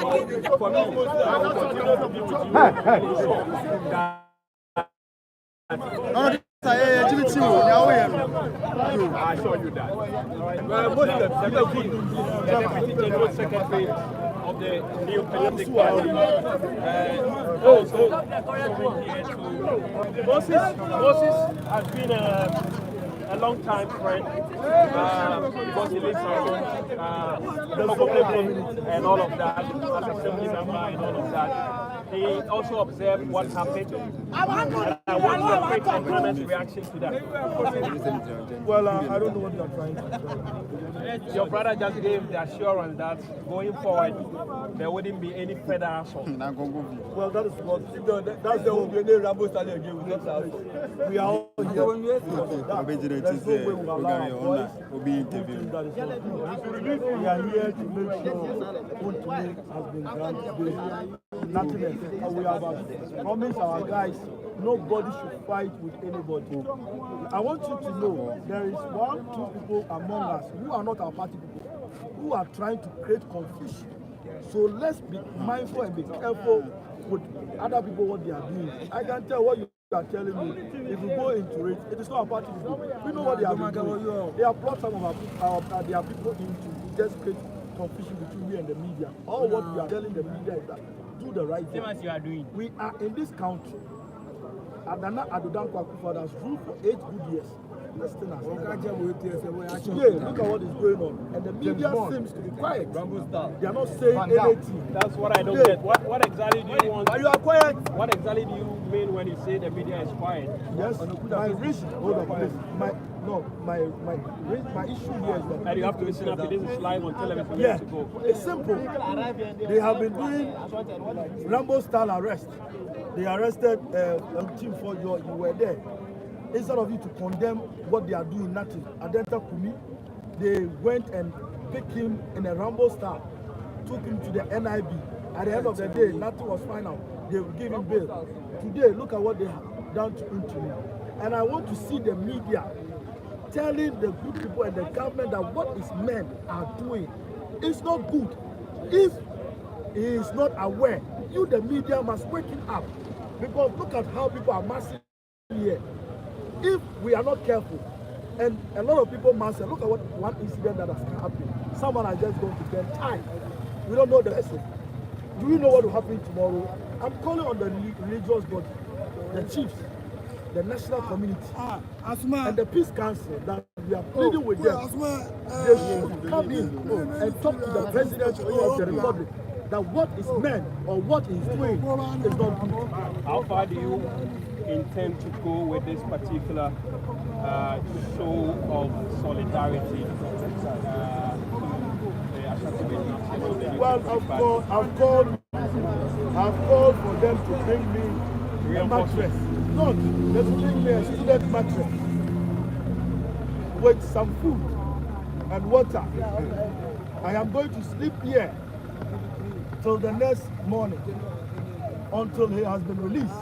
For me, I assure you that. Muslims, the Deputy General Secretary of the New Patriotic Party, also coming here to. Moses has been a long-time friend because he lives around the local community and all of that, as assembly member and all of that. He also observed what happened. I want your quick and honest reaction to that. Well, I don't know what you're trying to do. Your brother just gave the assurance that going forward there wouldn't be any further assault. Well, that is what that's the only way Rambo started again with us. We are all here. There's no way we will allow our voice to be interviewed. We are here to make sure Wontumi has been granted nothing else. And we have promised our guys nobody should fight with anybody. I want you to know there is 1-2 people among us who are not our party people who are trying to create confusion. So let's be mindful and be careful with other people what they are doing. I can tell what you are telling me. If you go into it, it is not our party people. We know what they are doing. They have brought some of their people in to just create confusion between we and the media. All what we are telling the media is that do the right thing. As you are doing. We are in this country. Adana Adodan Kwakufa has ruled for 8 good years. Today, look at what is going on. And the media seems to be quiet. They are not saying anything. That's what I don't get. What exactly do you want? Are you quiet? What exactly do you mean when you say the media is quiet? Yes, my risk. Hold on, please. My issue here is that. And you have to listen up to this is live on television. Yeah, it's simple. They have been doing Rambo style arrest. They arrested team for you were there. Instead of you to condemn what they are doing, nothing. Adenta Kumi, they went and picked him in a Rambo style, took him to the NIB. At the end of the day, nothing was final. They will give him bail. Today, look at what they have done to him. And I want to see the media telling the good people and the government that what his men are doing is not good. If he is not aware, you, the media, must wake him up. Because look at how people are massing here. If we are not careful, and a lot of people must say, look at what one incident that has happened. Someone has just gone to get tied. We don't know the lesson. Do we know what will happen tomorrow? I'm calling on the religious body, the chiefs, the national community, and the peace council that we are pleading with them. They should come in and talk to the president of the republic that what is meant or what he's doing is not good. How far do you intend to go with this particular show of solidarity? Well, I've called for them to bring me a mattress. Not, they should bring me a student mattress with some food and water. I am going to sleep here till the next morning, until he has been released.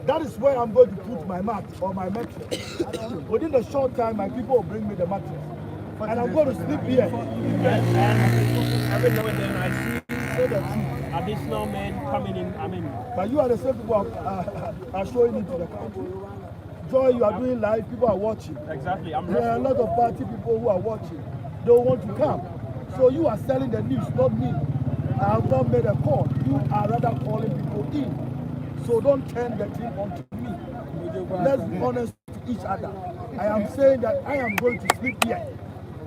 That is where I'm going to put my mat or my mattress. Within a short time, my people will bring me the mattress. And I'm going to sleep here. And every now and then I see additional men coming in. But you are the same people are showing into the country. Joy, you are doing live, people are watching. Exactly. There are a lot of party people who are watching. They want to come. So you are selling the news, not me. I have not made a call. You are rather calling people in. So don't turn the thing onto me. Let's be honest to each other. I am saying that I am going to sleep here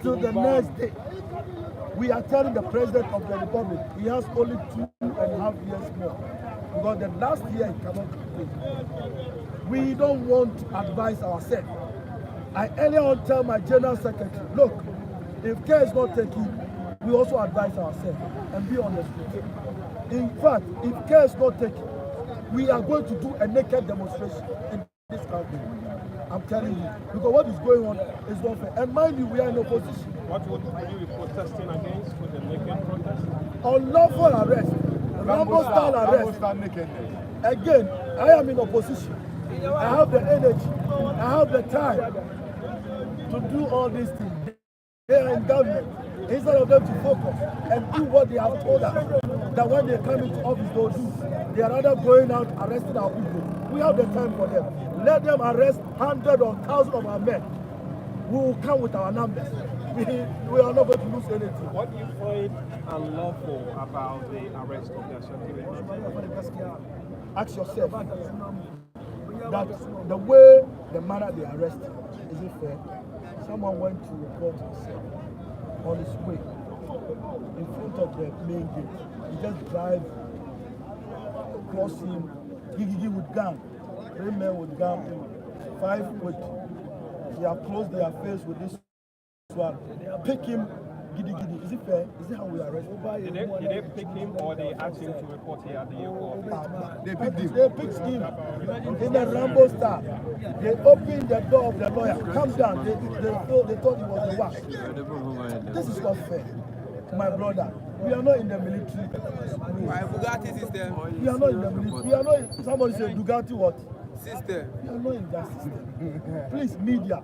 till the next day. We are telling the president of the republic he has only 2.5 years more. Because the last year he cannot complete. We don't want to advise ourselves. I earlier on tell my general secretary, look, if care is not taken, we also advise ourselves and be honest with it. In fact, if care is not taken, we are going to do a naked demonstration in this country. I'm telling you. Because what is going on is not fair. And mind you, we are in opposition. What would you be protesting against with the naked protest? Unlawful arrest. Rambo style arrest. Again, I am in opposition. I have the energy. I have the time to do all these things. They are in government. instead of them to focus and do what they have told us that when they come into office they'll do. They are rather going out arresting our people. We have the time for them. Let them arrest hundreds or thousands of our men. We will come with our numbers. We are not going to lose anything. What do you find unlawful about the arrest of the Ashanti? Ask yourself that the way, the manner they arrest, is it fair? Someone went to report himself on his way in front of the main gate. He just drive, cross him, gigi with gun, 3 men with gun, 5 with, they have closed their face with this one. Pick him, giddy. Is it fair? Is it how we arrest? Did they pick him or they asked him to report here at the EOCO? They picked him in the Rambo style. They opened the door of the lawyer. Come down. They thought he was the one. This is not fair, my brother. We are not in the military. Bugatti system. We are not in the military. We are not in, somebody said Bugatti what? System. We are not in that system. Please, media,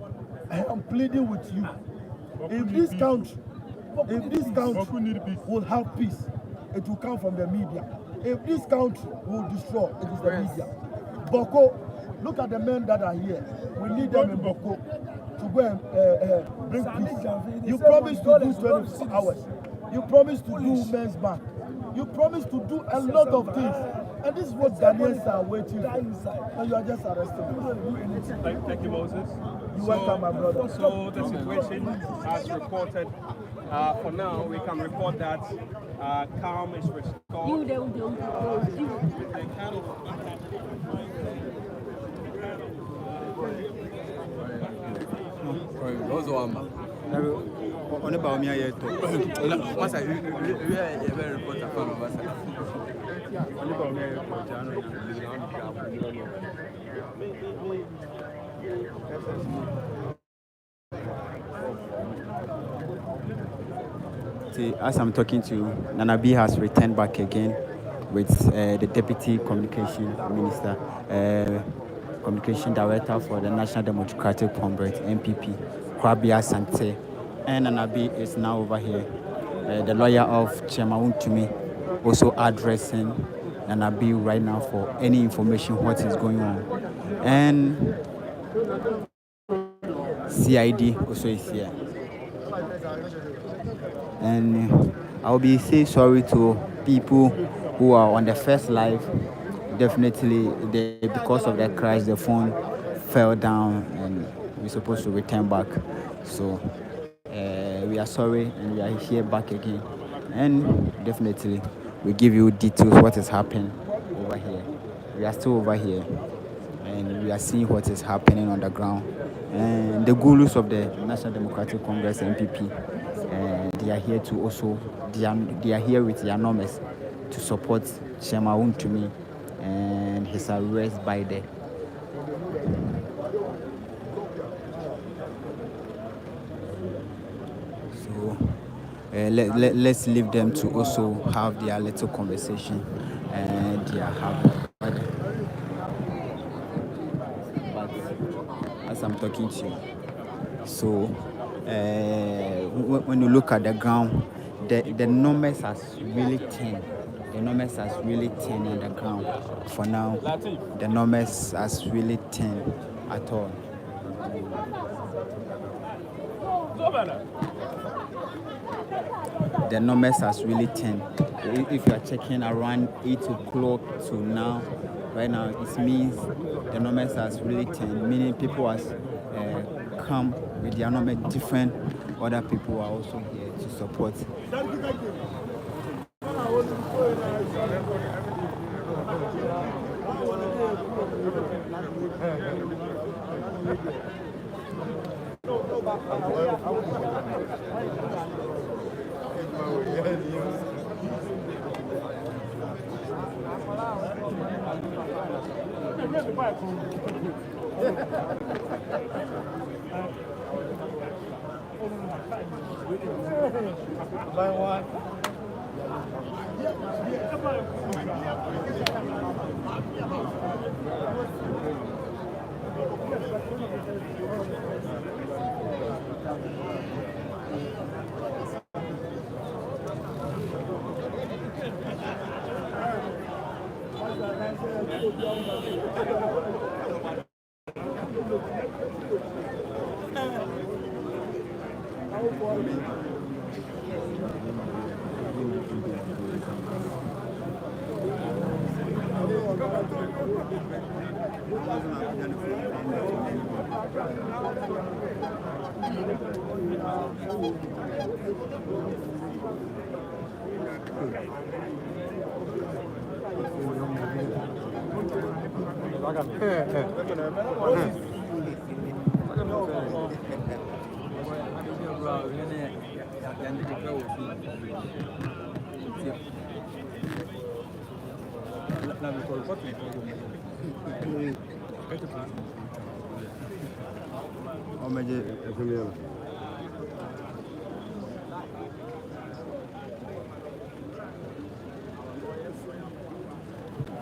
I am pleading with you. If this country will have peace, it will come from the media. If this country will destroy, it is the media. Boko, look at the men that are here. We need them in Boko to go and bring peace. You promised to do 24 hours. You promised to do men's bank. You promised to do a lot of things. And this is what Ghanaians are waiting for. And you are just arresting. Thank you, Moses. You welcome, my brother. So the situation as reported, for now, we can report that calm is restored. On about me yet. Once I report a fan of us. On about me as I'm talking to you, Nana B has returned back again with the Deputy Communication Minister, Communication Director for the National Democratic Congress, NPP, Kwabia Sante. And Nana B is now over here. The lawyer of Chairman Wontumi also addressing Nana B right now for any information what is going on. And CID also is here. And I'll be saying sorry to people who are on the first live. Definitely, because of that crash, the phone fell down and we're supposed to return back. So we are sorry and we are here back again. And definitely, we give you details what is happening over here. We are still over here and we are seeing what is happening on the ground. And the gurus of the National Democratic Congress, NPP, they are here to also, they are here with their numbers to support Chairman Wontumi and his arrest by the so let's leave them to also have their little conversation and they are having. But as I'm talking to you, so when you look at the ground, the numbers has really thin. The numbers has really thin on the ground. For now, the numbers has really thin at all. The numbers has really thin. If you are checking around 8 o'clock to now, right now, it means the numbers has really thin. Meaning people has come with their number different. Other people are also here to support.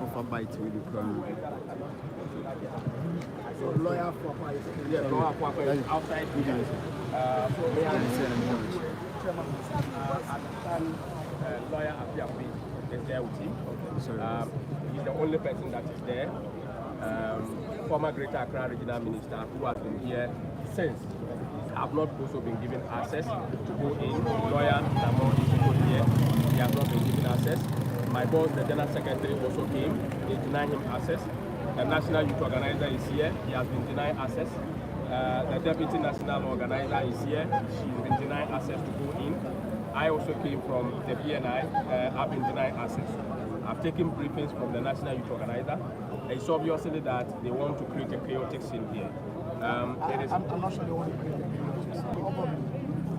Of a bite with the crown. So lawyer for Yeah, lawyer for outside. Lawyer Apiapi is there with him. He's the only person that is there. Former Greater Accra Regional Minister who has been here since. Have not also been given access to go in. Lawyer Namo is here. He has not been given access. My boss, the General Secretary, also came. They denied him access. The National Youth Organizer is here. He has been denied access. The Deputy National Organizer is here. She's been denied access to go in. I also came from the BNI. I've been denied access. I've taken briefings from the National Youth Organizer. It's obviously that they want to create a chaotic scene here. I'm not sure they want to create a chaotic scene.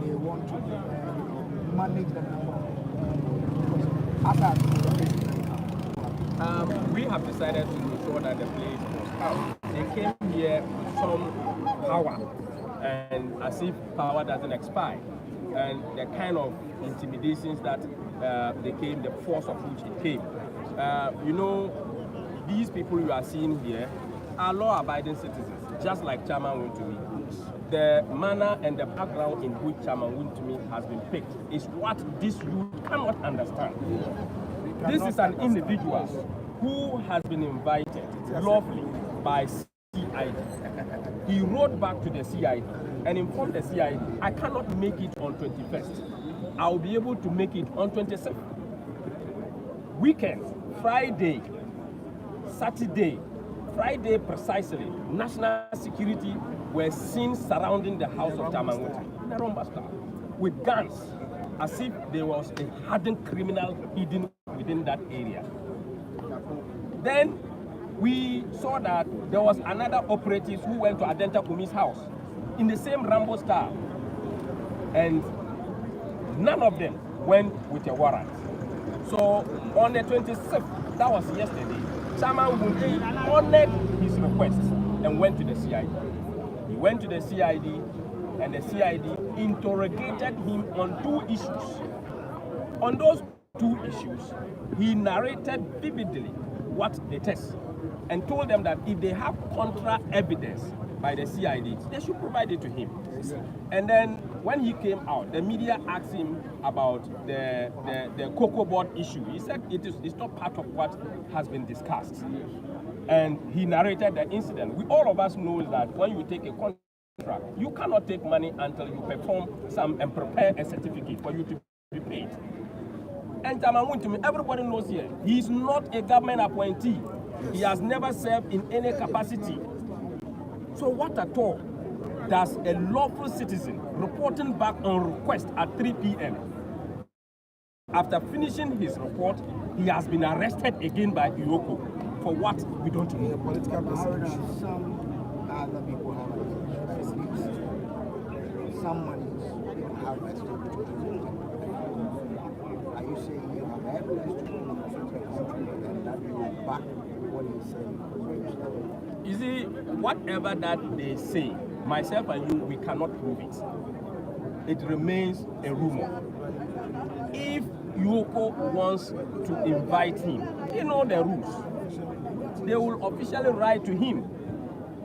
They want to manage the number. We have decided to ensure that the place was calm. They came here with some power, and as if power doesn't expire, and the kind of intimidations that they came, the force of which it came. You know, these people you are seeing here are law-abiding citizens, just like Chairman Wontumi. The manner and the background in which Chairman Wontumi has been picked is what this youth cannot understand. This is an individual who has been invited lawfully by CID. He wrote back to the CID and informed the CID, I cannot make it on 21st. I'll be able to make it on 27th. Weekend, Friday, Saturday, Friday precisely, national security were seen surrounding the house of Chairman Wontumi with guns, as if there was a hardened criminal hidden within that area. Then we saw that there was another operative who went to Adenta Kumi's house in the same Rambo style, and none of them went with a warrant. So on the 26th, that was yesterday, Chairman Wontumi honored his request and went to the CID. He went to the CID, and the CID interrogated him on 2 issues. On those 2 issues, he narrated vividly what it is and told them that if they have contra evidence by the CID, they should provide it to him. And then when he came out, the media asked him about the EOCO board issue. He said it's not part of what has been discussed. And he narrated the incident. All of us know that when you take a contract, you cannot take money until you perform some and prepare a certificate for you to be paid. And Chairman Wontumi, everybody knows here, he is not a government appointee. He has never served in any capacity. So what at all does a lawful citizen reporting back on request at 3 p.m. After finishing his report, he has been arrested again by EOCO for what we don't know. Political persecution. Some other people have facilities. Some monies have restored. Are you saying you have evidence to the country and that you back what you say? You see, whatever that they say, myself and you, we cannot prove it. It remains a rumor. If EOCO wants to invite him, they know the rules. They will officially write to him.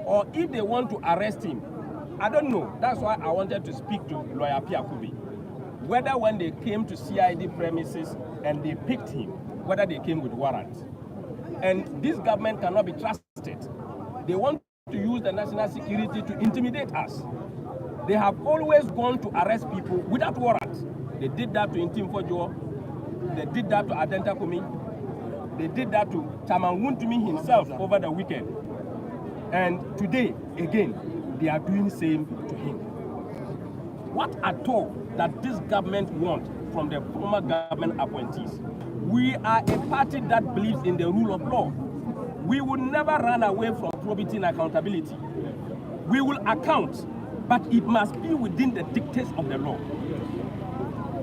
Or if they want to arrest him, I don't know. That's why I wanted to speak to Lawyer Piakubi. Whether when they came to CID premises and they picked him, whether they came with warrants. And this government cannot be trusted. They want to use the national security to intimidate us. They have always gone to arrest people without warrants. They did that to Intim Fojo. They did that to Adenta Kumi. They did that to Chairman Wontumi himself over the weekend. And today, again, they are doing the same to him. What at all that this government wants from the former government appointees? We are a party that believes in the rule of law. We will never run away from probity and accountability. We will account, but it must be within the dictates of the law.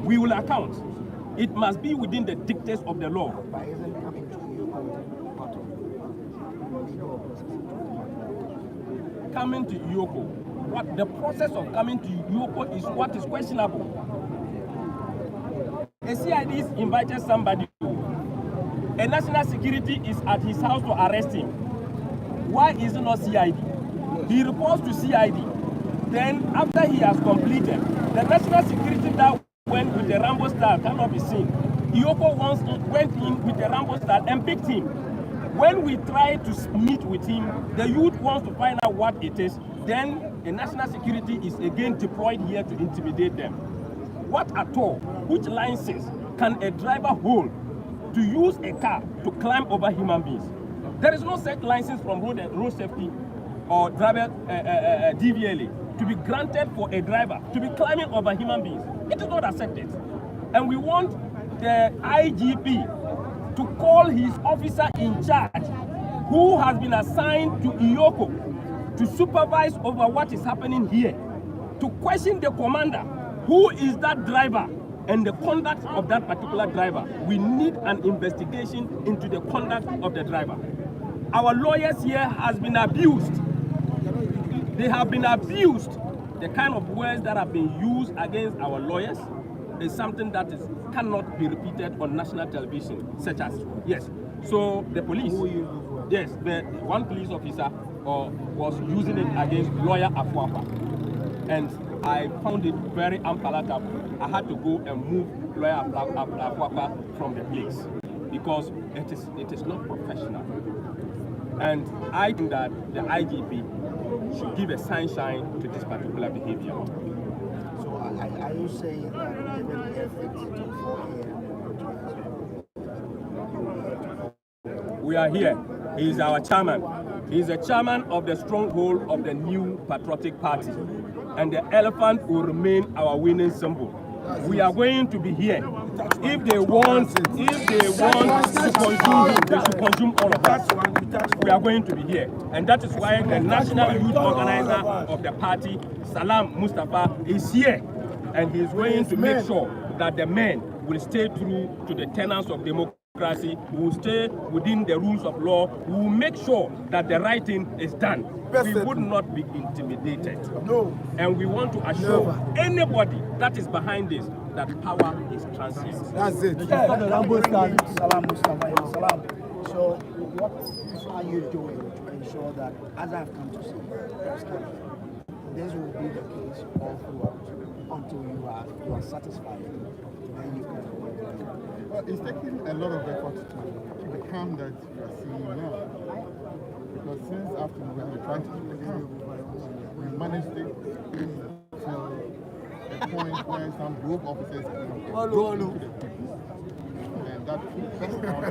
We will account. It must be within the dictates of the law. Coming to EOCO, what the process of coming to EOCO is what is questionable. A CID invited somebody, a national security is at his house to arrest him. Why is it not CID? He reports to CID. Then after he has completed, the national security that went with the Rambo style cannot be seen. EOCO went in with the Rambo style and picked him. When we try to meet with him, the youth wants to find out what it is. Then the national security is again deployed here to intimidate them. What at all? Which license can a driver hold to use a car to climb over human beings? There is no such license from road safety or driver DVLA to be granted for a driver to be climbing over human beings. It is not accepted. And we want the IGP to call his officer in charge, who has been assigned to EOCO to supervise over what is happening here, to question the commander, who is that driver and the conduct of that particular driver. We need an investigation into the conduct of the driver. Our lawyers here has been abused. They have been abused. The kind of words that have been used against our lawyers is something that cannot be repeated on national television, such as, yes. So the police, yes, the one police officer was using it against lawyer Afuapa. And I found it very unpalatable. I had to go and move lawyer Afuapa from the place because it is not professional. And I think that the IGP should give a sunshine to this particular behavior. So are you saying that even if it's 4 a.m. We are here. He is our chairman. He is the chairman of the stronghold of the new patriotic party. And the elephant will remain our winning symbol. We are going to be here. If they want to consume him, they should consume all of us. We are going to be here. And that is why the national youth organizer of the party, Salam Mustafa, is here. And he is going to make sure that the men will stay true to the tenets of democracy, will stay within the rules of law, will make sure that the right thing is done. We would not be intimidated. No. And we want to assure anybody that is behind this that power is transient. That's it. Salam Mustafa. Salam. So what are you doing to ensure that, as I've come to say, this will be the case all throughout until you are satisfied? Then you can. Well, it's taking a lot of effort to the calm that you are seeing now. Because since afternoon we have been trying to keep the calm, we managed it till a point where some group officers broke into the people. And that first round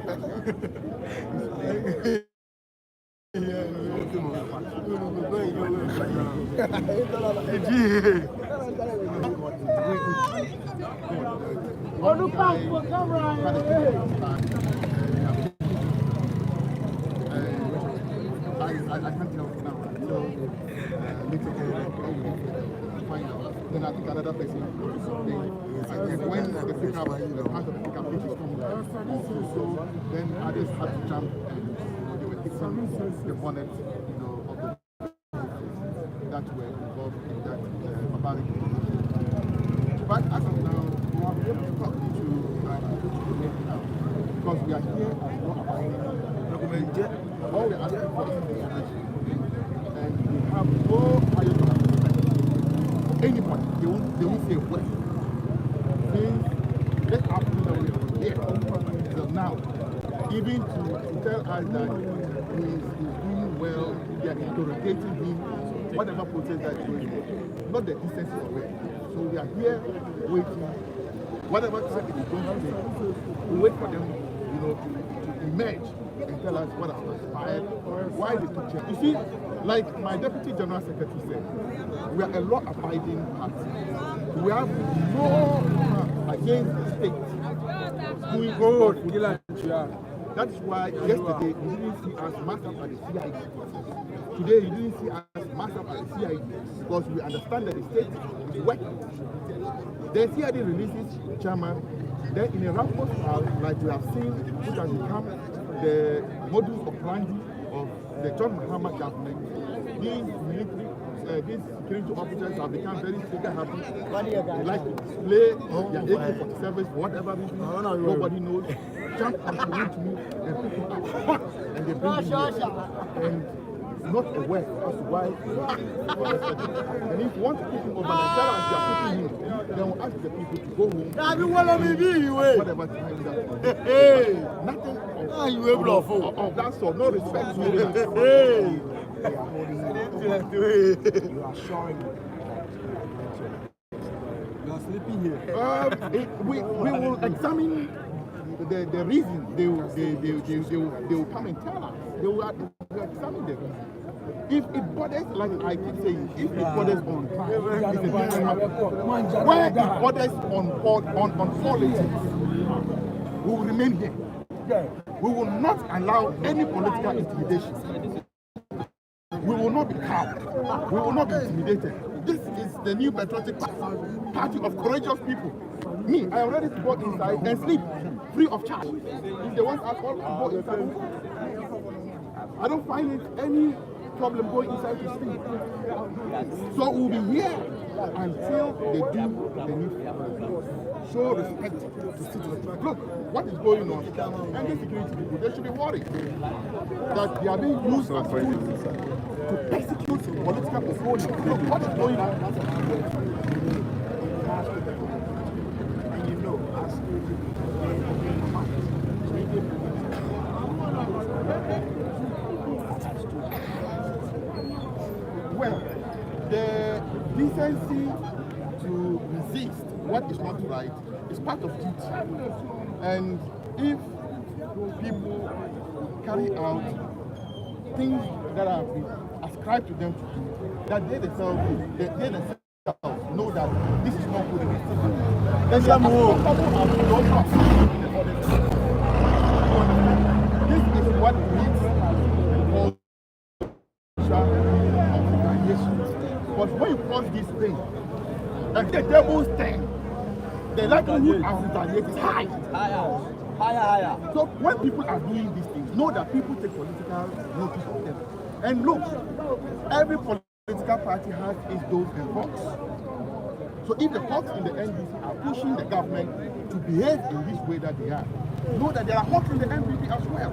I can't tell now. So, later find out. Then I think another person. And when the pickup, as the pickup is coming out, so then others had to jump and they were fixing the bonnet, of the that were involved in that barbaric. But as of now, we are able to talk to because we are here as well about all the other information. And we have no higher for anybody. They won't say what. Since this afternoon we are here, so now even to tell us that he's doing well, they are interrogating him, whatever process that is going on. Not the decency of it. So we are here waiting. Whatever time it is going to take, we wait for them, to emerge and tell us what has transpired, why they took change. You see, like my Deputy General Secretary said, we are a law-abiding party. We have no against the state doing good. That is why yesterday you didn't see us mass up at the CID. Today you didn't see us mass up at the CID because we understand that the state is working. The CID releases chairman, then in a rampant style, like we have seen, which has become the modus operandi of the John Mahama government. These military, these security officers have become very trigger happy. They like to play their AK-47s for whatever reason. Nobody knows. Jump onto Wontumi and pick him up, and they bring him here. And not aware as to why. And if you want to keep him over and tell us you are keeping him, then we'll ask the people to go home. Whatever time that nothing of that sort, no respect. You are showing You are sleeping here. We will examine the reason. They will come and tell us. They will examine the reason. If it borders, like I keep saying, if it borders on crime, it's a different matter. Where it borders on politics, we will remain here. We will not allow any political intimidation. We will not be cowed. We will not be intimidated. This is the new patriotic party of courageous people. Me, I already go inside and sleep free of charge. If they want us all to go inside, I don't find it any problem going inside to sleep. So we'll be here until they do the needful. Show respect to citizens. Look, what is going on? And the security people, they should be worried that they are being used as tools to persecute political opponents. Look, what is going on? and you know, as Well, the decency to resist what is not right is part of duty. And if people carry out things that have been ascribed to them to do, that they themselves know that this is not good enough. Then they are accountable and we don't participate in the audit. This is what leads to but when you cross this thing, and the devil's thing, the likelihood of retaliation is high. Higher. So when people are doing these things, know that people take political notice of them. And look, every political party has its doors and hawks. So if the hawks in the NDC are pushing the government to behave in this way that they are, know that there are hawks in the NPP as well.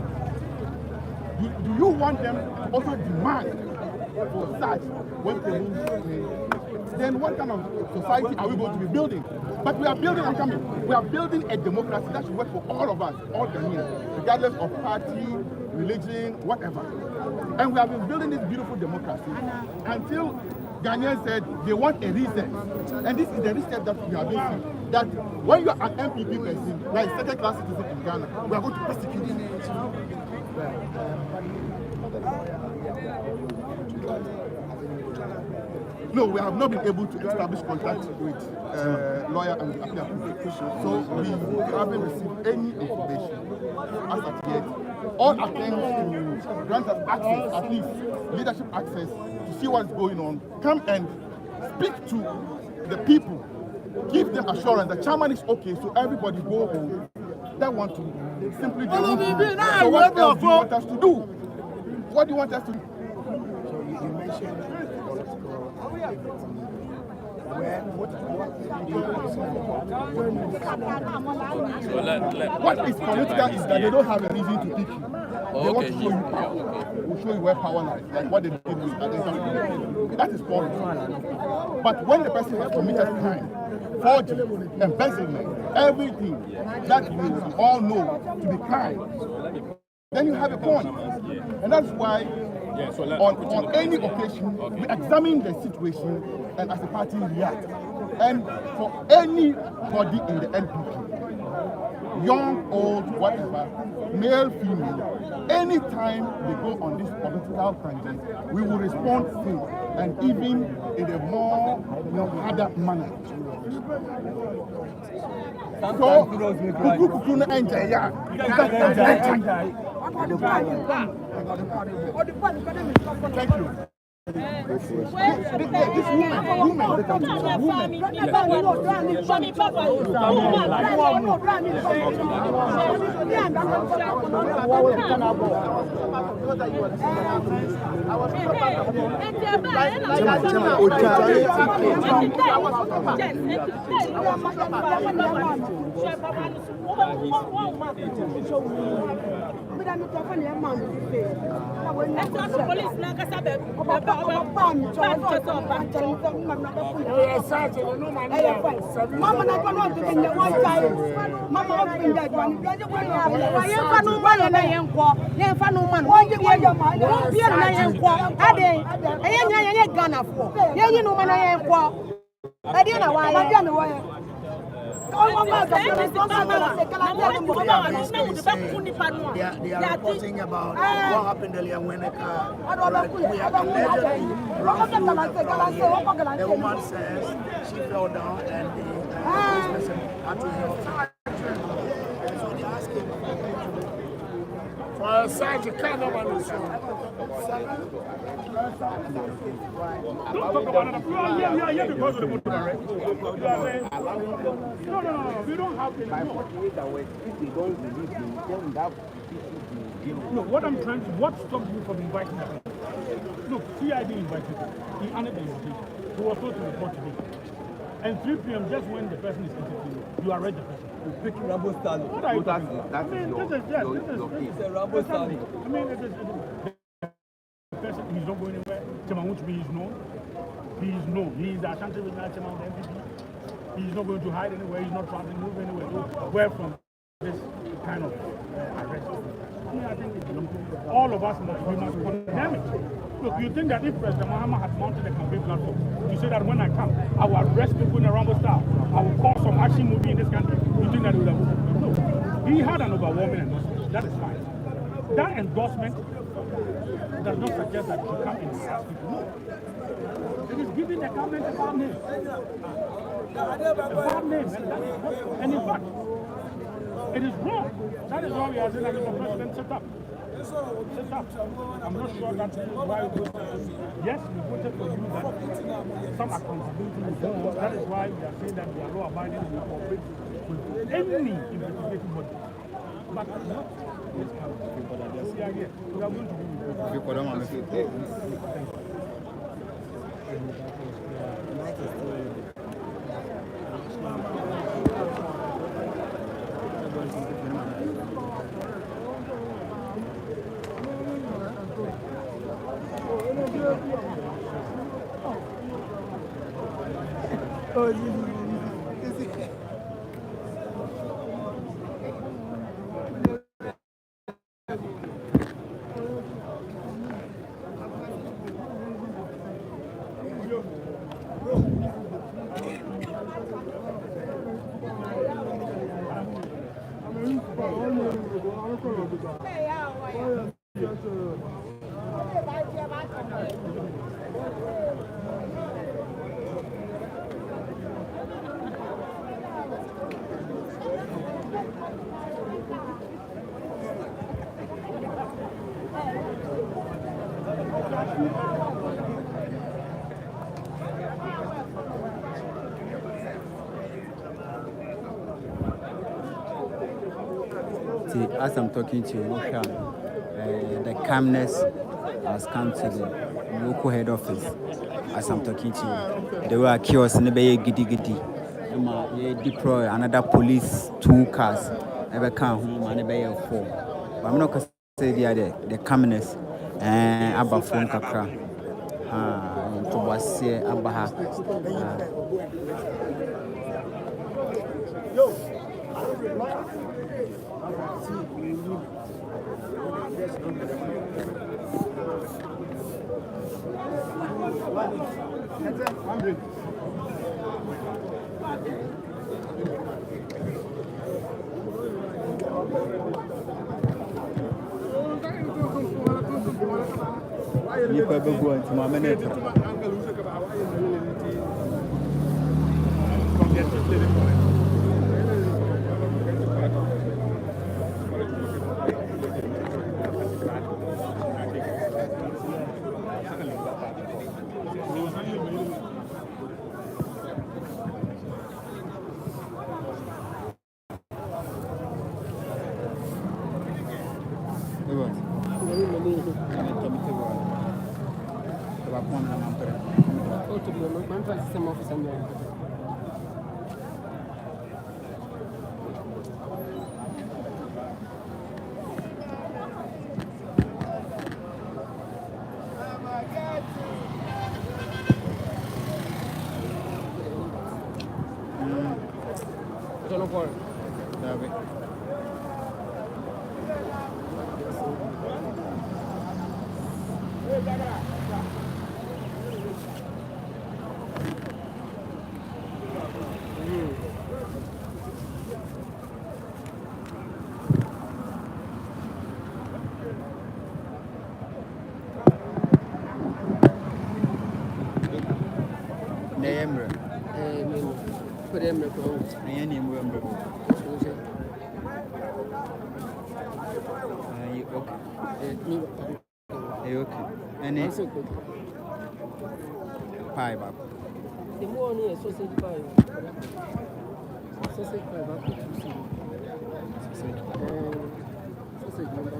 Do you want them to also demand for such when they move? Then what kind of society are we going to be building? But we are building, I'm coming, we are building a democracy that should work for all of us, all Ghanaians, regardless of party, religion, whatever. And we have been building this beautiful democracy until Ghanaians said they want a reset. And this is the reset that we have been seeing. That when you are an MPP person, like second-class citizen in Ghana, we are going to persecute you. No, we have not been able to establish contact with lawyer and appeal. So we haven't received any information as of yet. All attempts to grant us access, at least leadership access, to see what's going on, come and speak to the people, give them assurance that chairman is okay, so everybody go home. That want to simply do. So what else do you want us to do? What do you want us to do? So you mentioned what is political is that they don't have a reason to pick you. They want to show you power. We'll show you where power lies, like what they did with Ghana. That is power. But when the person has committed crime, forgery, embezzlement, everything that we all know to be crime, then you have a point. And that's why on any occasion, we examine the situation and as a party react. And for anybody in the NPP, young, old, whatever, male, female, anytime they go on this political tangent, we will respond to and even in a more harder manner. So, thank you. This woman. They are reporting about what happened earlier when we have allegedly the woman says she fell down and the police person had to help her. So they asking for a side to come up on the show. Don't talk about it. We are here because of the motor. No. We don't have any more. No, what I'm trying to, what stops you from inviting them? Look, CID invited you. He honored the invitation. He was told to report today. And 3 p.m. just when the person is interviewing, you arrest the person. You're picking Rambo style. What are you talking about? This is a Rambo style. I mean, the person is not going anywhere. Wontumi is known. He is known. He is the Ashanti regional chairman of the NPP. He is not going to hide anywhere. He's not traveling, move anywhere. So where from this kind of arrest? I mean, I think all of us must condemn it. Look, you think that if President Mahama had mounted a campaign platform, you say that when I come, I will arrest people in a Rambo style. I will call some action movie in this country. You think that he would have moved? No. He had an overwhelming endorsement. That is fine. That endorsement does not suggest that you come in and ask people. No. It is giving the government a bad name. A bad name. And in fact, it is wrong. That is why we are saying that the president set up. I'm not sure that's why we voted. Yes, we voted for you that some accountability is done. That is why we are saying that we are law abiding and we cooperate with any investigative body. But not this country. We are here. We are going to be with you. As I'm talking to you, the calmness has come to the local head office. As I'm talking to you, there were kiosks in the bay giddy. Deploy another police 2 cars. Never come home and 4. But I'm not say the communists and about phone kakra. To was here about you probably go into my minute. Pie back. The morning is sausage pie. Sausage pie back. Sausage number.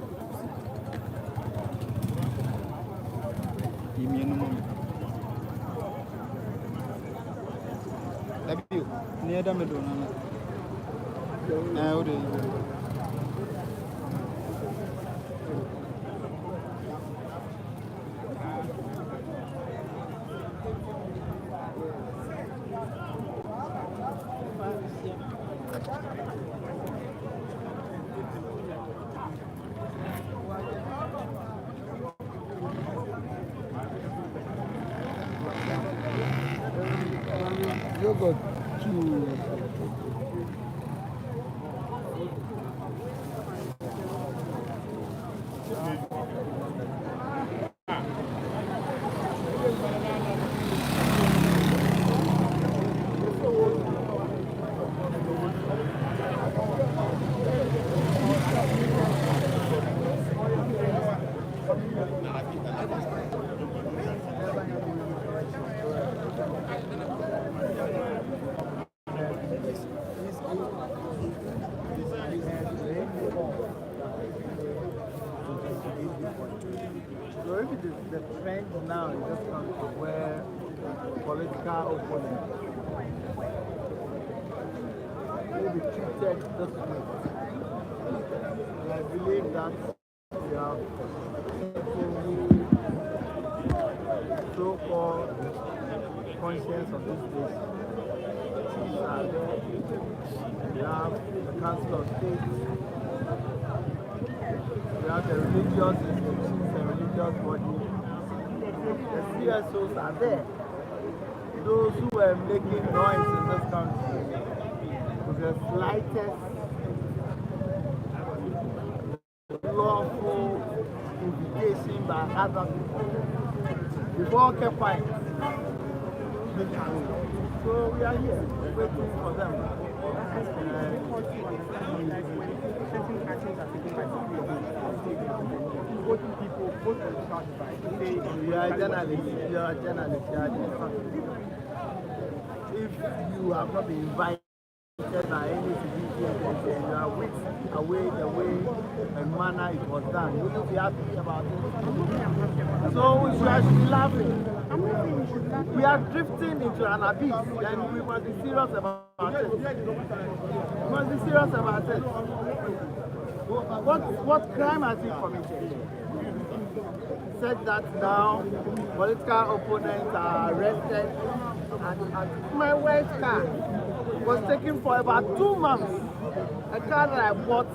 Give me a number. W. Near the middle. Now, Yogurt. So if it is the trend now, it just comes to where political opponents will be treated this way. And I believe that we have so-called conscience of this place. Chiefs are there. We have the Council of State. We have the religious institutions, the religious body. The CSOs are there. Those who were making noise in this country with the slightest lawful invitation by other people. They've all kept quiet. So we are here waiting for them. You are a journalist. You are a journalist. If you have not been invited by any civilian, and you are weeks away the way and manner it was done, will you be happy about it? So we should be laughing. We are drifting into an abyss, and we must be serious about it. We must be serious about it. What crime has he committed? Said that now political opponents are arrested, and my wife's car was taken for about 2 months. A car that I bought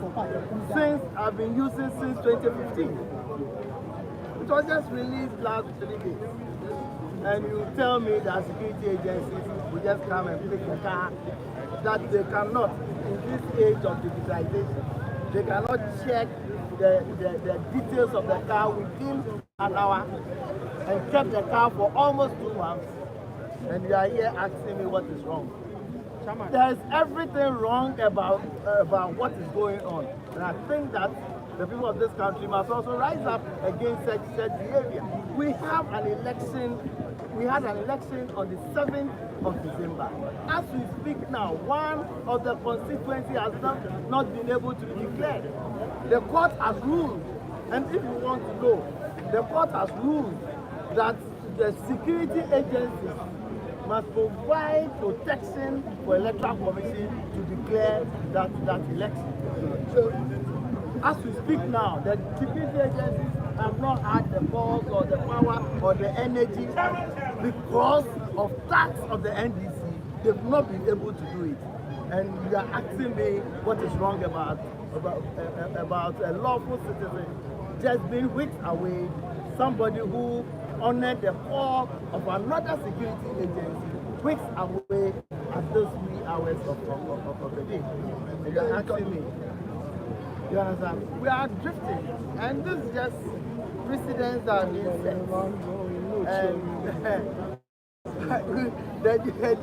since I've been using since 2015. It was just released last 3 days. And you tell me that security agencies will just come and pick a car that they cannot, in this age of digitization, they cannot check the details of the car within an hour and kept the car for almost 2 months. And you are here asking me what is wrong. There is everything wrong about what is going on. And I think that the people of this country must also rise up against such behavior. We had an election on the 7th of December. As we speak now, one of the constituencies has not been able to be declared. The court has ruled, and if you want to know, the court has ruled that the security agencies must provide protection for electoral commission to declare that election. So, as we speak now, the security agencies have not had the balls or the power or the energy because of tax of the NDC. They've not been able to do it. And you are asking me what is wrong about a lawful citizen just being whisked away, somebody who honored the call of another security agency, whisked away at those 3 hours of the day. And you are asking me, you understand? We are drifting, and this is just precedents that are being set. And the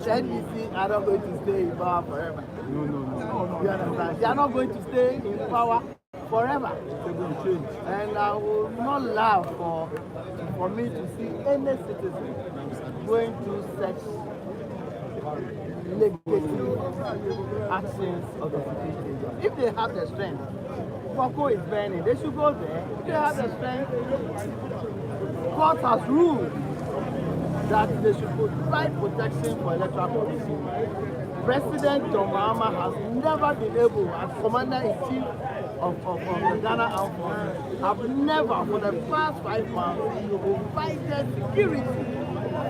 NDC are not going to stay in power forever. No. You understand? They are not going to stay in power forever. And I will not allow for me to see any citizen going through such negative actions of the security agency. If they have the strength, EOCO is burning, they should go there. If they have the strength, court has ruled that they should provide protection for electoral commission. President John Mahama has never been able, as Commander-in-Chief of the Ghana Armed Forces, have never, for the past 5 months, provided security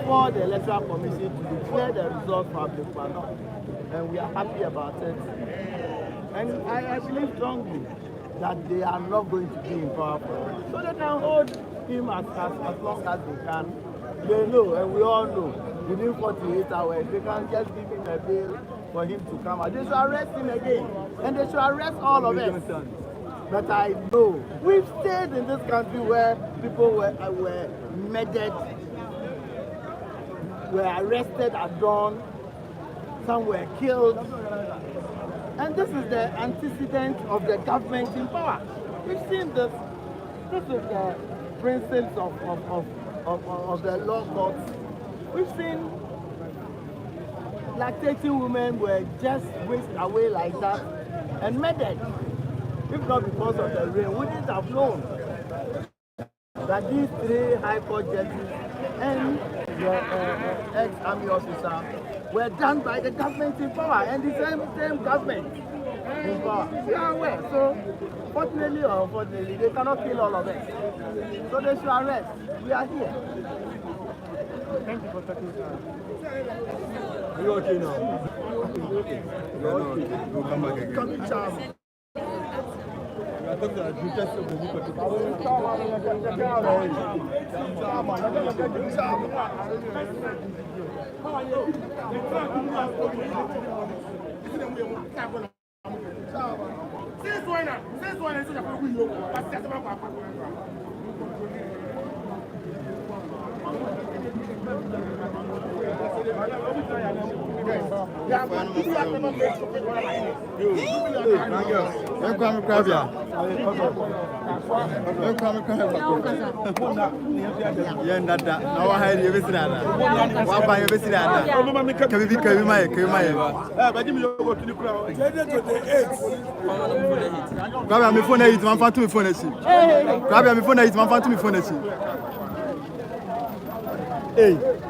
for the electoral commission to declare the results public or not. And we are happy about it. And I believe strongly that they are not going to be in power forever. So they can hold him as long as they can. They know, and we all know, within 48 hours, they can just give him a bail for him to come out. They should arrest him again, and they should arrest all of us. But I know, we've stayed in this country where people were murdered, were arrested at dawn, some were killed. And this is the antecedent of the government in power. We've seen this. This is the principles of the law courts. We've seen lactating women were just whisked away like that and murdered. If not because of the rain, we wouldn't have known that these 3 high court judges and the ex-army officer were done by the government in power, and the same government in power. We are aware. So, fortunately or unfortunately, they cannot kill all of us. So they should arrest. We are here. Thank you for taking time. You okay now? You're not okay. We'll come back again. Coming charm. I think that you just said the new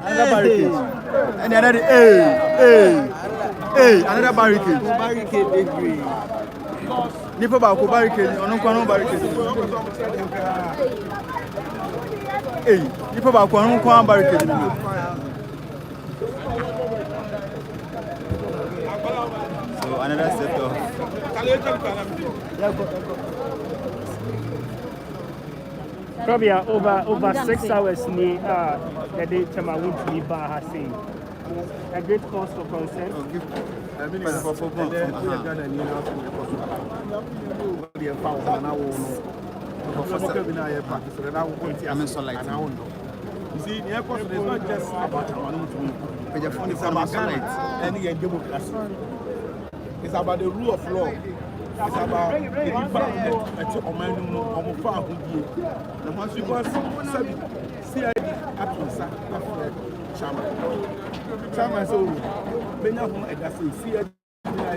another barricade. And another another barricade. Barricade, Nipa ba ko barricade, ono kwa no barricade. Hey, nipa ba ko ono kwa barricade. So another set of probably over 6 hours near the day Chama Wontumi has seen. A great cause for concern. You see, the airport is not just about Wontumi. It's about Ghana and democracy. It's about the rule of law. It's about the environment at your mind of far because CID happens after Chama so many of them at CID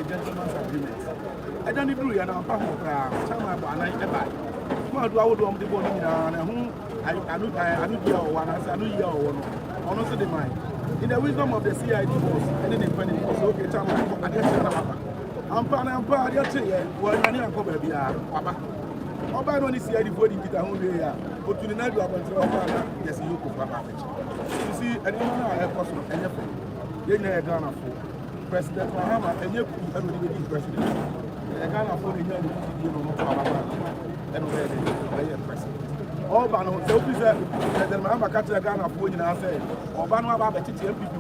gentleman's agreement. I don't agree on our part of Chama and I ever. What do I do on the body and whom I don't hear one, I don't hear one. Honestly, the mind. In the wisdom of the CID was and then independent was okay, Chama, I guess I'm proud of you. Well, I need to come baby. Papa. Oba no ni CID body Peter who dey here. But to the night we are going to yes, EOCO Papa. You see, anyone I have person, anything. They know Ghana for President Mahama, and you could be president. Ghana for the year, you know, and we're president. Oba no, so President Mahama catch Ghana for you and say, Oba no about the MPP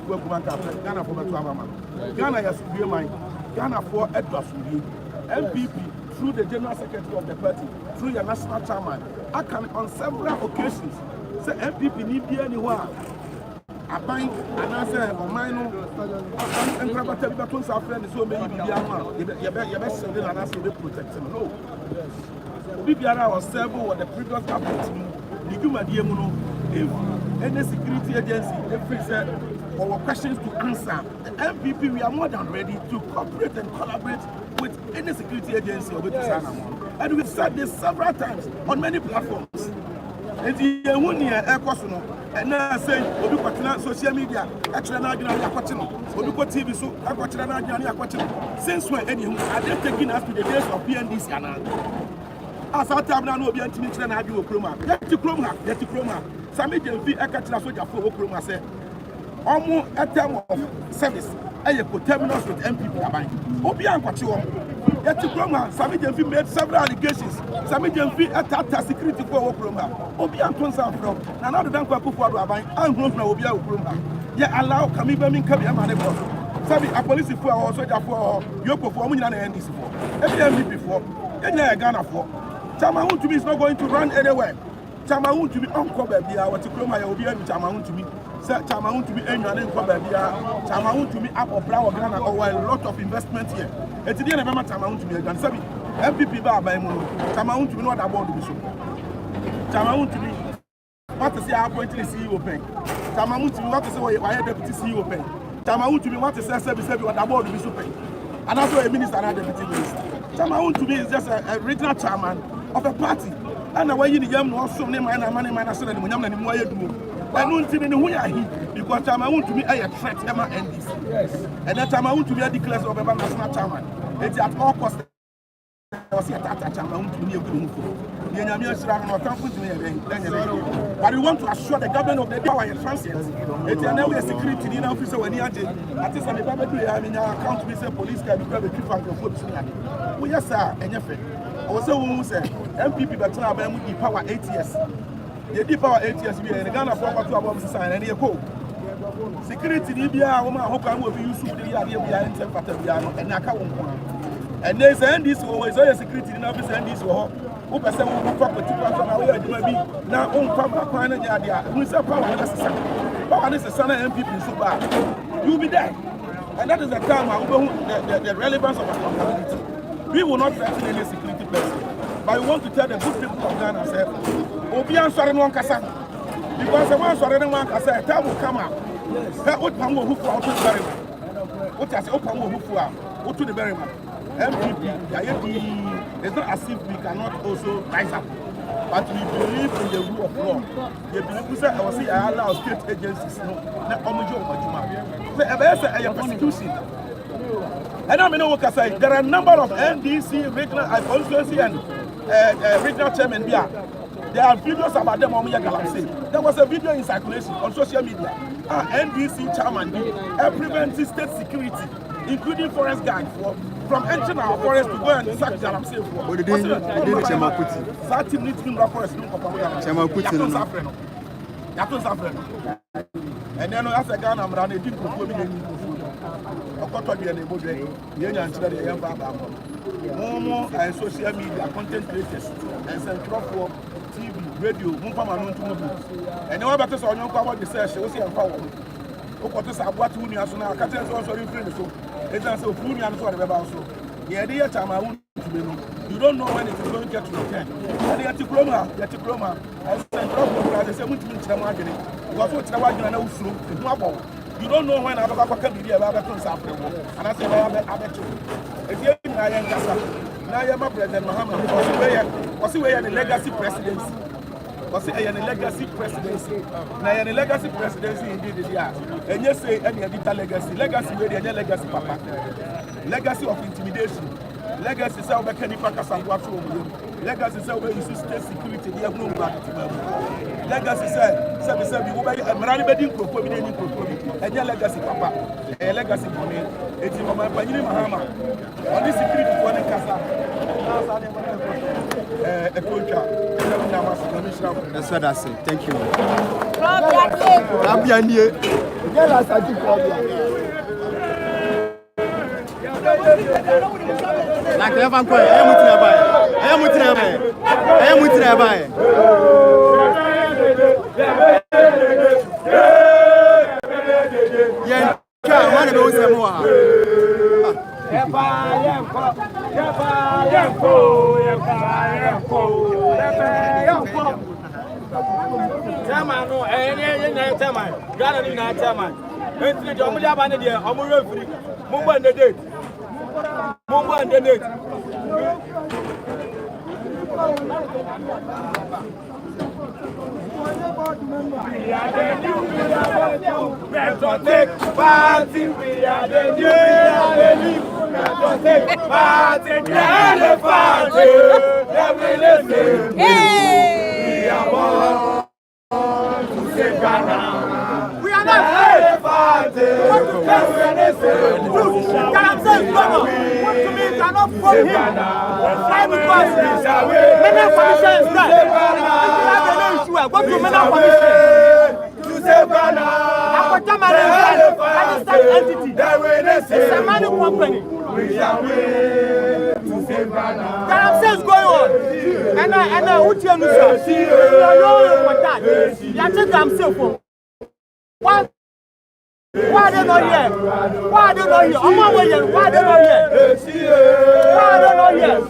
Ghana for Ghana has to be mine. Ghana for Edward MPP through the General Secretary of the party, through your national chairman. I can on several occasions say MPP need be anywhere. I find and I say, oh, mine, and grab a telephone, our friend is so maybe your best sending and ask you to protect him. No. BBR was several what the previous government, if any security agency, if it's our questions to answer, the MPP, we are more than ready to cooperate and collaborate with any security agency or with the Sana. And we've said this several times on many platforms. And the EOCO, and now say, we put social media, actually, TV, so since when any are they taking us to the days of PNDC? As I tell now, no be anti-military and I do a chroma. Get to chroma. Some Jenfi, I catch a soldier for chroma. Say, almost a term of service. I put terminals with MPP. Obian Quachuo. Get to chroma. Some Jenfi made several allegations. Some Jenfi attacked security for chroma. Obian Consa from another than Kwaku Abai, and grown from Obia chroma. Yet allow Kamibamin Kabiamane. Some a police for or soldier for your performing an NDC for. Every MPP for. And Ghana for. Chama Wontumi is not going to run anywhere. Chama Wontumi uncle baby, what to chroma will be any Chama Wontumi. Chama Wontumi and your name for baby. Chama Wontumi up of Brown Ghana or a lot of investment here. It's the end of Chama Wontumi again. Sabi MPP bar by Mono. Chama Wontumi not about the bishop. Chama Wontumi what to say our point to the CEO pay. Chama Wontumi what to say why deputy CEO pay. Chama Wontumi what to say service what about the bishop pay. And also a minister and a deputy minister. Chama Wontumi is just a regional chairman of a party. And the way you young also name and money minus and when I'm in more do. I don't think in who are he because Chama Wontumi a threat Emma NDC. Yes. And that Chama Wontumi a declares of a national chairman. It's at all costs. But we want to assure the government of the power and transient. It's an area security officer when he had it. At least I'm a account with the police can be private people. We yes, sir, and your friend. Also, who said MPP but the power 8 years. The deep power 8 years, we are in Ghana for about 2 hours sign and EOCO. Security, Libya, woman, how can we use the idea we are in Tempataviano and Naka. And there's NDC always a security in office NDC or who person who property now own public idea. We say power necessary. Power necessary MPP so bad. You'll be there. And that is the time the relevance of our community. We will not threaten any security person. But we want to tell the good people of Ghana say, Obian sorry no kasa. Because the one sorry no kasa, time will come out. What Pango who for to bury. What I say Opango who for to the bury. MPP, it's not as if we cannot also rise up, but we believe in the rule of law. We believe that I allow state agencies no, not only job, but a prosecution. And I mean, there are a number of NDC regional constituency and regional chairman here. There are videos about them on Galamsey. There was a video in circulation on social media. NDC chairman preventing state security, including forest gang, from entering our forest to go and sack Galamsey. But they didn't Chairman Kuti. That team needs to be forest. Chairman Kuti. And then as a Ghana, I'm running deep for me. More social media content creators and central for TV, radio, and now better so you cover the session, we see and power. What is about 2 years now? Catches also in front so it's also 2 years for the also. The idea time I want to be you don't know when it is going to get to the 10. And the diploma, as central for the same which means I'm arguing. Because what's the one you know, it's not about. You don't know when I'm about to be about to suffer. And I say, I bet you. If you're in now you're my president, Muhammad, was he the legacy presidency? Was he a legacy presidency? Now you're the legacy presidency indeed, yeah. And you say any editor legacy, where the legacy, papa. Legacy of intimidation. Legacy self Kenny Packers and Watch over. Legacy self where you see state security, you have no gratitude. Legacy said, you will be a married wedding and your legacy, papa. A legacy money. It's in my Panini Mahama. On this security for the Casa. A culture. That's what I say. Thank you. Like I am going, I am with yeah, man, those are more. Why they not here? Why they not here? I'm not here. Why they not here? Why they not here?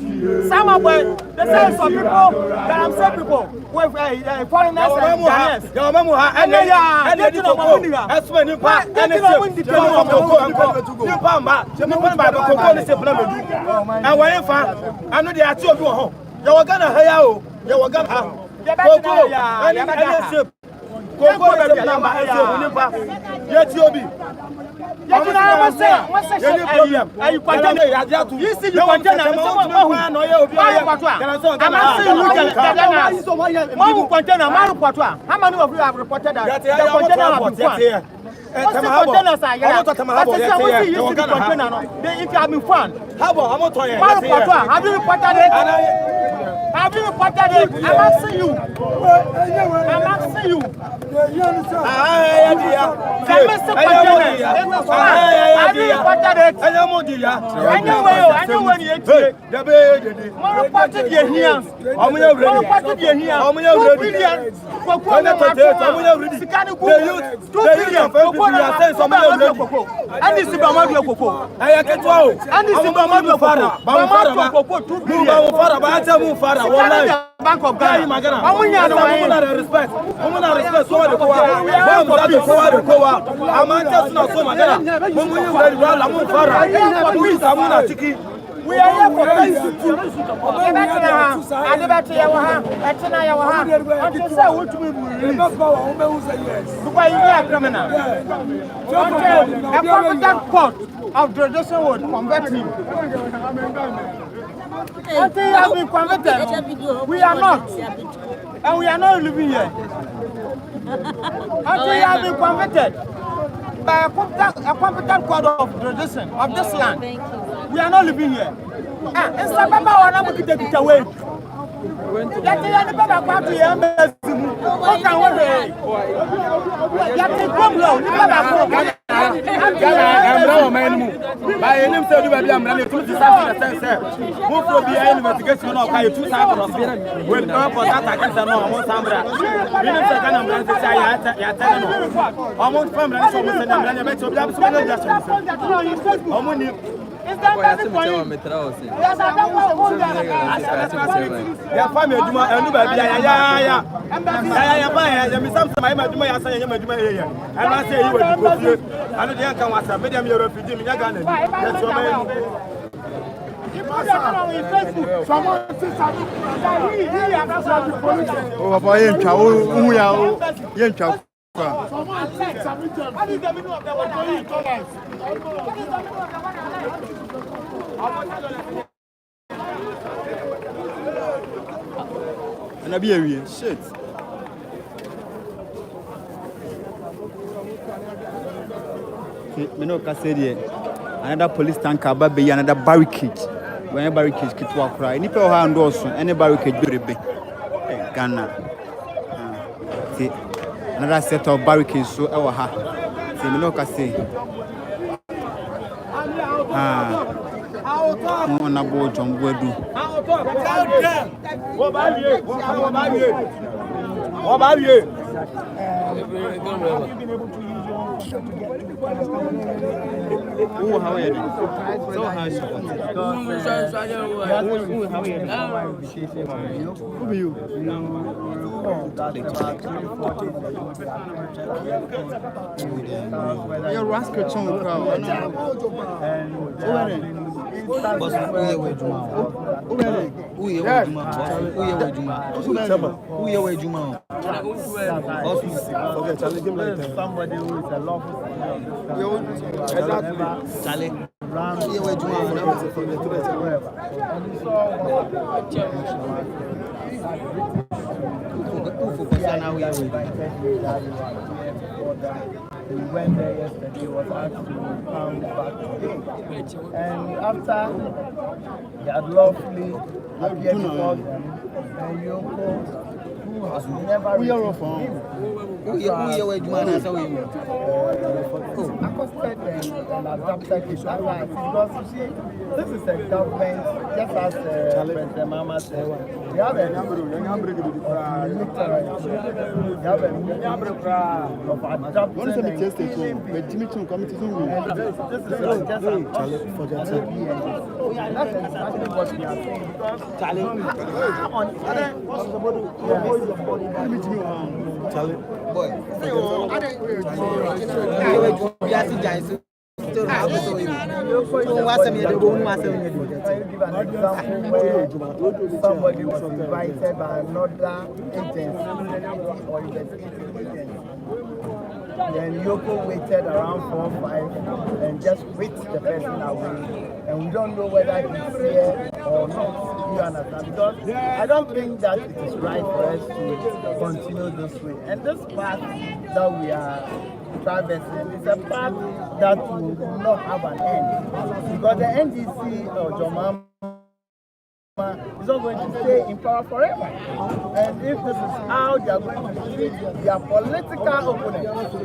Some of them, they say some people, that I'm saying people with foreigners and Ghanaians. And they are getting on money. That's when you pass. And it's a windy to you palm back. You know, by the Coco is a problem. And when you find, I know they are two of you home. You were gonna hire you. You were gonna have. Coco, and Coco is the number. Yes, you'll be. You see, you contain how many of you have reported that? Have you reported it? Have you reported it? I'm asking you. I'm asking you. Have you reported it? Bank of Ghana. Respect. We are here for peace. And the battery, and to say what we will release. Because you are criminal. A competent court of tradition would convert him. Until you have been converted, we are not. And we are not living here. Until you have been converted by a competent court of tradition of this land, we are not living here. And some people are not going to take it away. That is the better part of the embassy. What can we do? That is problem. The better part. I'm by any said you be am na to say move from the investigation of kai 2 seconds when no for that against no amount sambra we need to can am say ya tell no amount from na so say na na be to be am so na just amount ni is that the point yes I don't want ya family aduma enu ba bia ya ba ya mi sam sama ma aduma ya san ya ma aduma ye and I say you were go and they can was medium refugee me Ghana that's your man someone says oh papa yen twa wo ya wo yen twa someone said submission what is the meaning of the word intolerance and I be a shit me no ka say there another police tanker ba be another barricade when barricade kitwa cry ni pe o ha ndo so any barricade be rebe Ghana see another set of barricades so e wa ha see me no ka say on a board on Wedu. What about you? What about you? Have you been able to use your to get to the how are you? So how are you? You're rascal chunk. Somebody who is a lawful Charlie. We went there yesterday, was asked to come back today. And after they had lawfully appeared before them, and EOCO, who has never accosted and adopted his advice. Because you see, this is a government, just as President Mama said, we have a number of adopting. This is just an that's exactly what we are saying. Somebody was invited by another agency or then EOCO waited around 4 or 5 and just whipped the person away. And we don't know whether he's here or not. You understand? Because I don't think that it is right for us to continue this way. And this path that we are traversing is a path that will not have an end. Because the NDC or Jomama is not going to stay in power forever. And if this is how they are going to treat their political opponents,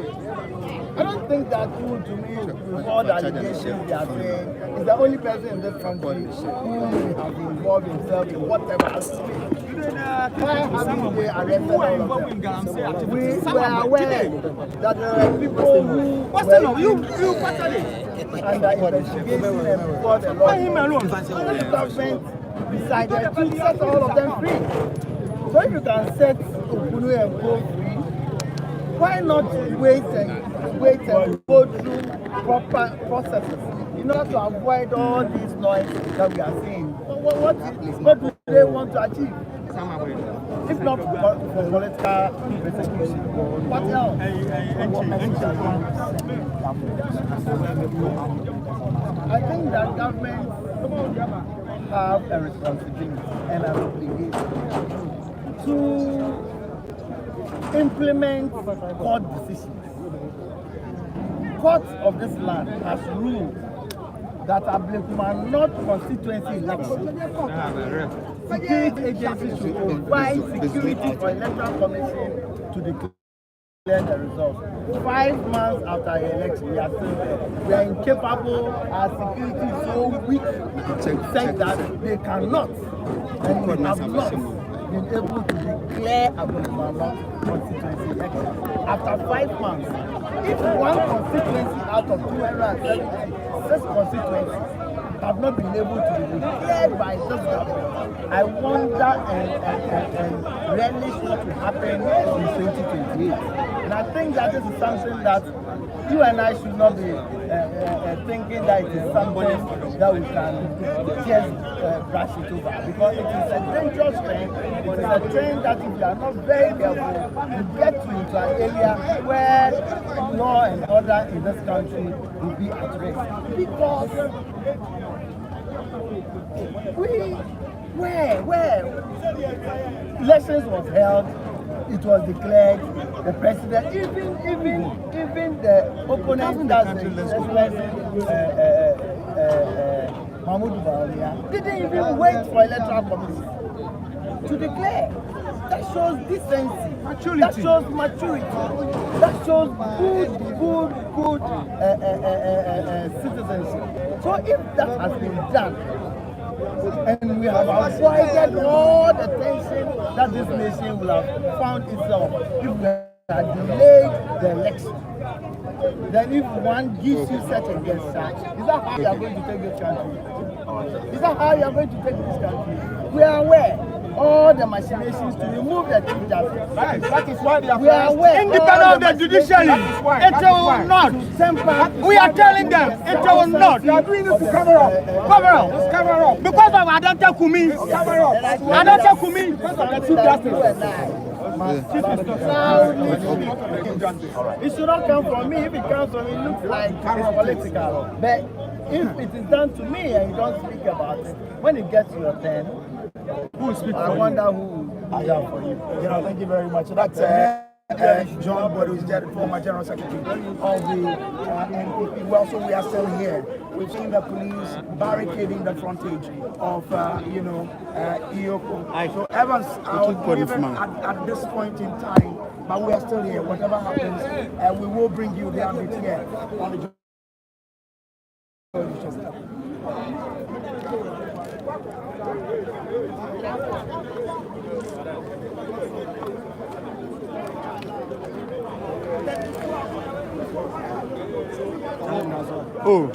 I don't think that Wontumi, with all the allegations they are saying, is the only person in this country who has involved himself in whatever has to be. We were aware that there are people who were under investigation and before the law. The government decided to set all of them free. So if you can set Okunu and go free, Why not wait and go through proper processes in order to avoid all this noise that we are seeing? What do they want to achieve? If not for political persecution, what else? I think that governments have a responsibility and an obligation to implement court decisions. Courts of this land has ruled that Ablekuma not constituency elections. Security agencies should provide security for electoral commission to declare the results. 5 months after the election, we are still there. We are incapable. Our security is so weak, said that they cannot, and we have not been able to declare Ablekuma constituency election. After 5 months, if one constituency out of 276 constituencies have not been able to be declared by this government, I wonder and relish what will happen in 2028. And I think that this is something that you and I should not be thinking that it is something that we can just brush it over, because it is a dangerous trend. It is a trend that if you are not very careful, you get into an area where law and order in this country will be at risk. Because where elections was held, it was declared, the president, even the opponent, Mahmoud Bawumia, didn't even wait for electoral commission to declare. That shows decency. Maturity. That shows maturity. That shows good citizenship. So if that has been done, and we have avoided all the tension that this nation will have found itself if we had delayed the election, then if one gives you such a gesture, is that how you are going to take this country? Is that how you are going to take this country? We are aware all the machinations to remove the chief justice. That is why we are aware. Independent of the judiciary, it will not. We are telling them it will not. You are doing this to cover up. Cover up. Cover up. Because of Adante Kumi. Cover up. Adante Kumi. Because of the chief justice. It should not come from me. If it comes from me, it looks like it's political. But if it is done to me and you don't speak about it, when it gets to your turn, I wonder who will do that for you. Thank you very much. That's John Boyd, who is the former General Secretary of the NPP. Well, so we are still here. We've seen the police barricading the frontage of, EOCO. So Evans, at this point in time, but we are still here. Whatever happens, we will bring you the update here on the Oh,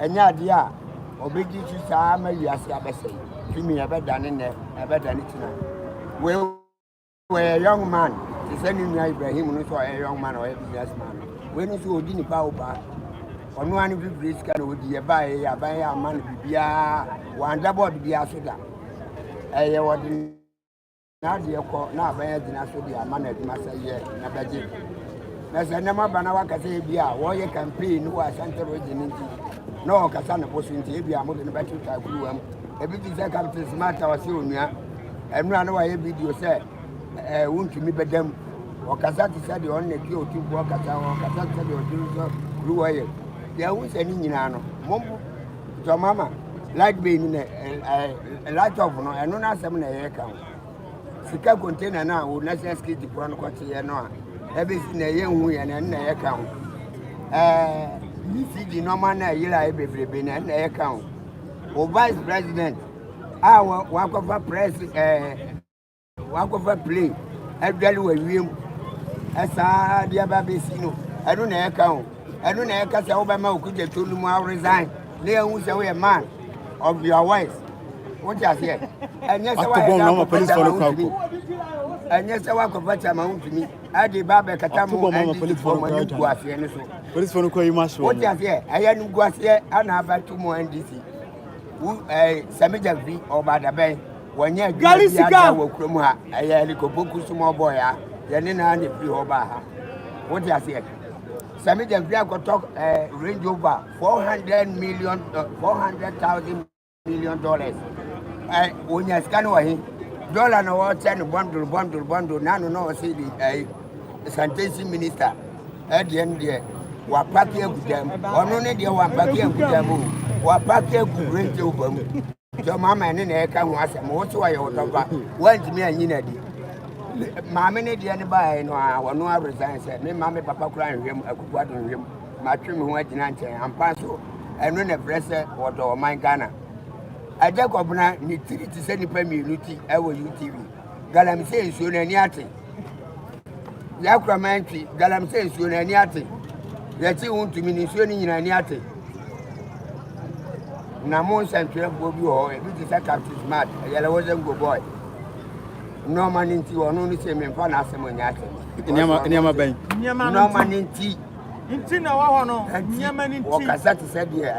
enya dia obegi chi saa ma wiase abese kimi ebedane ne ebedane tina we a young man is sending me Ibrahim no so a young man or a businessman we no so odi ni pa oba onu ani bi bridge kan odi e ba e aban ya man bibia wanda board bia so da eye wodi na de ko na aban ya dina so dia man aduma say ye na beje na se na ma bana wakase bia wo ye campaign wo asante roje ninti no kasa na boso nti bia mo de na betu ta kuruwam e bi ti say captain smart awase onua enura na wa ye video say Wontumi bedam okasa ti say de on na bi otubu okasa ti say de otubu so ruwaye ya wu se ni nyina no mombu to mama light be ni light off no eno na asem na ye kan sika container na wo national security pro no kwate ye no a ebe si na ye hu ye na ye kan BCG normal na yira e bebrebe na ye kan o vice president wa kofa press wakofa play edwali wa wiem esa dia ba besi no enu na eka ho enu na eka se wo ba ma okuje tolu mu resign na ehun se we man of your wife what you say enye se wa police for no enye se wa kofa chama Wontumi ade ba be kata mu police for no guase ne so police for no ko yima so what you say aya nu guase ana ba tu mu NDC Samija V oba da ben wanya Galisika wo krom ha aya likoboku sumo boy ha ye ne na ne free oba ha what you say Samija V akotok Range Rover $400,000 million wonya scan wa hi dollar no wa ten bundle nanu no say the sanitation minister at the end there wa pack egudam ono ne de wa pack egudam wa pack egu Range Rover mu so mama ne na eka ho asem wo so aye wotoba wantimi anyi na di mama ne de ne ba no a wono a resign say me mama papa kura nhwem akubu ado nhwem ma twem ho agina nchen ampa so eno ne presse wodo man Ghana aja kobuna ni tiri ti se nipa minuti ewo UTV galamse nsuo na ni ate ya kura mantwi galamse nsuo na ni ate ya ti Wontumi ni nsuo ni nyina ni ate na mo sentwe bobi ho e bi ti say captain smart yele wo zengo boy no man nti wono ni se memfa na asem nyate nyama ben no man nti na wa ho no nyama nti o kasa ti say de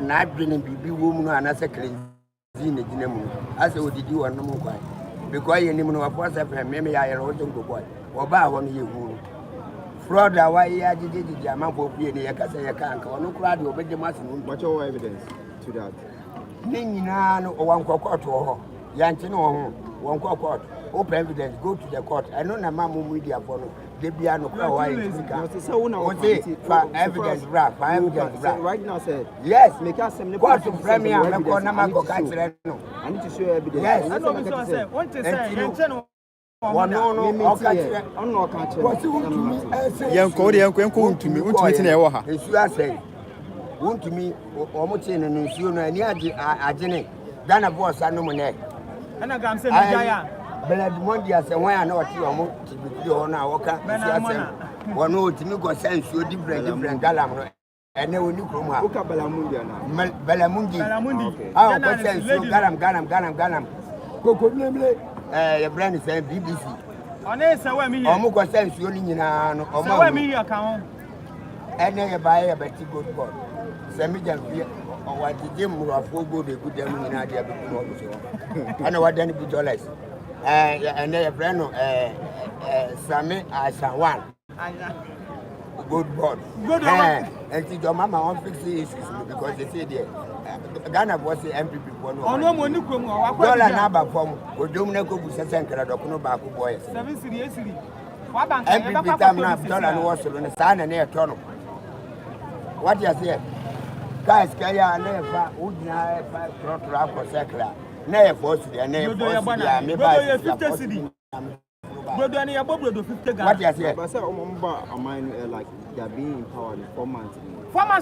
na adwene bibi wo mu no anase clean ne gina mu ase odidi wono mu kwa because ye nim no wa force fe me ya yele wo zengo boy wo ba ho no ye hu fraud awa ya didi amampo pie ne ye kasa ye kanka wono kura de obegye masu no what's your evidence to that? Nina no one court or Yantino, one court, open evidence, go to the court. I know na mamu media for no, they be no crowd. Evidence, right now, said yes, make us some court to premier, I need to show evidence. Yes, I know what say. Want to say, Wontumi omote no nsuo no ani agene Ghana boss anu ne ana gam se mejaya Bernard Mondia se wan na oti omo tibidi ho na woka siasem wono otimi go se nsuo different galam no ene oni krom ha woka Balamundi na Balamundi ah go se nsuo galam koko nemle ye brand se BBC one se wa mi ye omo go se nsuo ni nyina no omo se wa mi ye ka ho ene ye bae ye beti good god Samija V o wa dije murafo go de good dem nyina de abeku no so ana wadani bi dollars ene ye brand no Sami Ashawan good god and ti your mama on fix issues because they say there Ghana was the MPP for no ono mo ni krom wa kwa dollar na ba fom odom na ko bu sesen kra dokuno ba ko boy 7 wa bank MPP tam na dollar no was no sa na e to no what you say guys kaya na fa udina fa trotro ko sekra na e force dia na e force dia me ba 50 cedi brodo ani ya brodo 50 Ghana what you say but say omomba mine like they are being empowered in 4 months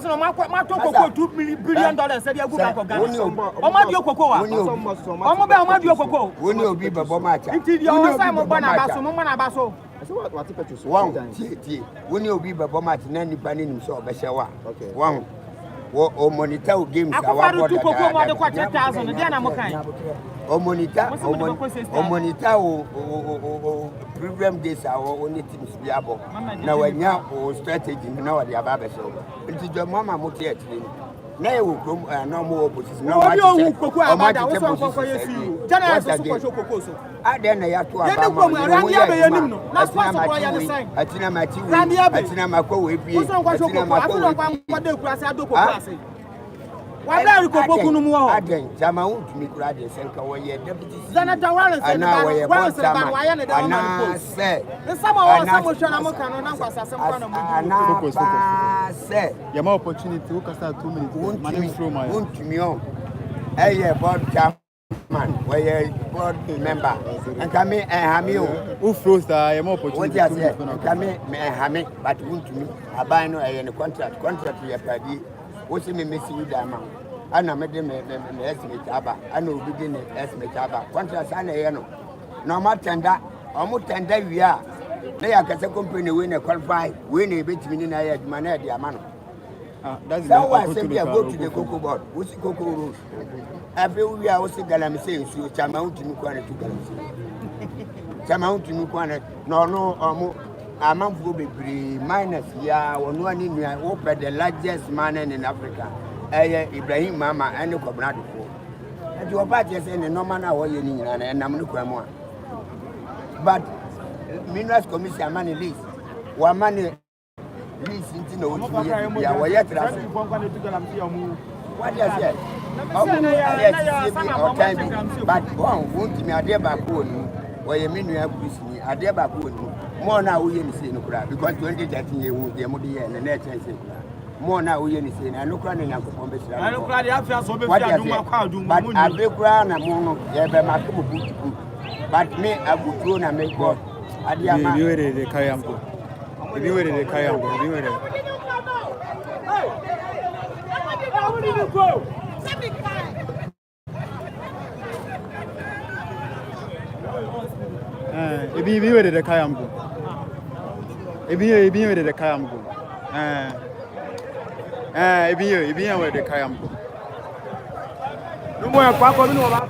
no ma to koko $2 billion say dia go back of Ghana omo di okoko wa omo be omo di okoko woni obi bebo ma cha nti di o say mo gba na baso mo na baso so what petrol one tie woni obi bebo ma cha na nipa ni nim so obehye wa one o monitor games our board the quarter thousand then I'm okay o monitor program days our only teams be able now when you strategy now the ababa so into the mama motiate na e wo krom no more opposition no ma o ma te ade na ya to aba na sponsor ya ne sign atina makwa we bi atina makwa wala rikopoku no mu ho aden jama Wontumi kura de senka wo ye deputy Senator Warren said na wa ye ne da ma say sama wa samo hwa na mo kan no na kwasa asem kwa na mo focus say ya ma opportunity wo kasa 2 minutes man throw my Wontumi on board chairman we board member and come hami who flows that ya ma opportunity come hami but Wontumi aban no ne contract ya padi what you may see with them? I know me estimate aba. I know begin estimate aba. Contrast I know. No matter that, almost 10 days we are. They are a company win a qualify, win a bit in a man at the amount. That's why I said we go to the cocoa board. What's the cocoa rules? Every we are also Galam saying, so Chamount to Mukwana to Galam. Chamount to Mukwana, no. Among will be minus ya one in open the largest man in Africa. Ibrahim Mama and the Cobrado. And your party is in a no manner or you need and I'm not. But Minerals Commission money lease. One money lease into no what does it? But one won't me a dear back or you mean you have a dear back more now we in the because 2013 year would be and the next more now we in the and no crying up on the but I be ground a mono, but me I would go and make God. I did the Kayambo. If you were the Kayambo, if you were if you were the Kayambo. If you were the Kayambo. If you were the Kayambo. No more Papa, no more.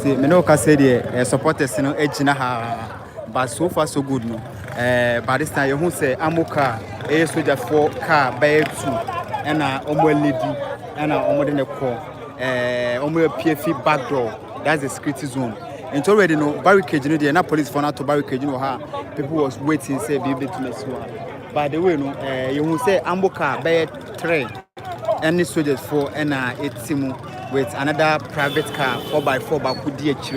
See, me no can say the supporters no ejina ha, but so far so good no. By this time you who say amoka soldier 4 car by 2 and omo lady and omo de ne call omo PFC back door. That's the security zone. And already no barricade no there na police for now to barricade no ha. People was waiting say be able to mess one. By the way no you who say amoka by 3 and soldiers 4 and 8 simu with another private car 4x4 back with DH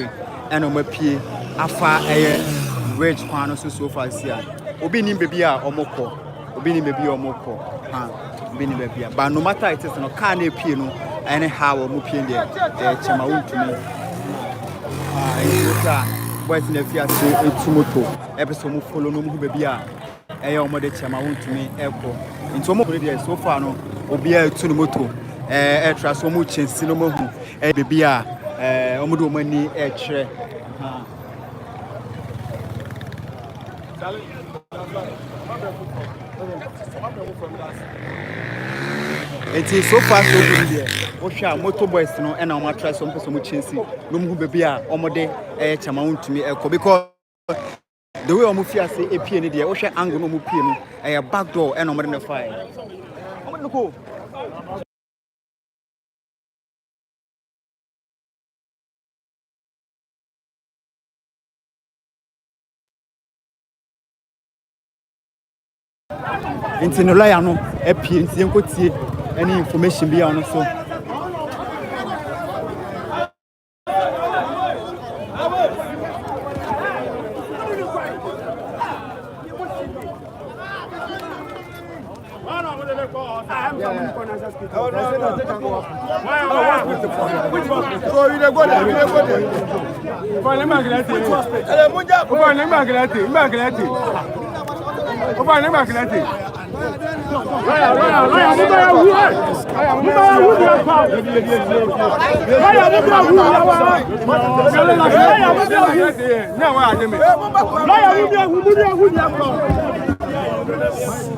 and on my P afa wage kwano so far here. Obi ni baby a omoko. Obi ni baby omoko. Obi ni baby. But no matter it is no car na P no anyhow omo P there. Chama Wontumi. Boys na fia say etumoto. Episode mo follow no mo baby a omo de Chama Wontumi eko. Nti omo there so far no obi a etu no moto. Trust omo chensi no mo hu baby a omo do mani kire it is so far so good there ohwa motor boys no na omo trust omo so mo chensi no mo hu baby a omo de Chama Wontumi eko because the way omo fia say epie ni there ohwa angle no omo pie no back door na omo de na fire omo no go into no lawyer no apie nti enkotie any information bi on so So you go there, you go there.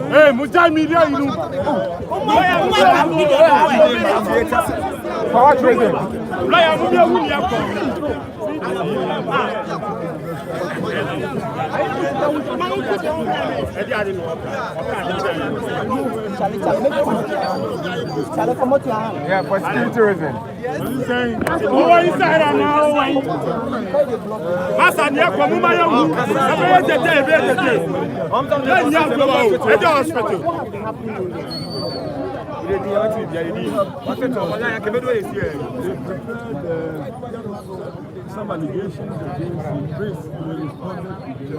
Hey, multimedia, you know. Power trading. Yeah, for security reason. Who are inside now? Master, you come over here. Some allegations against Chris will respond to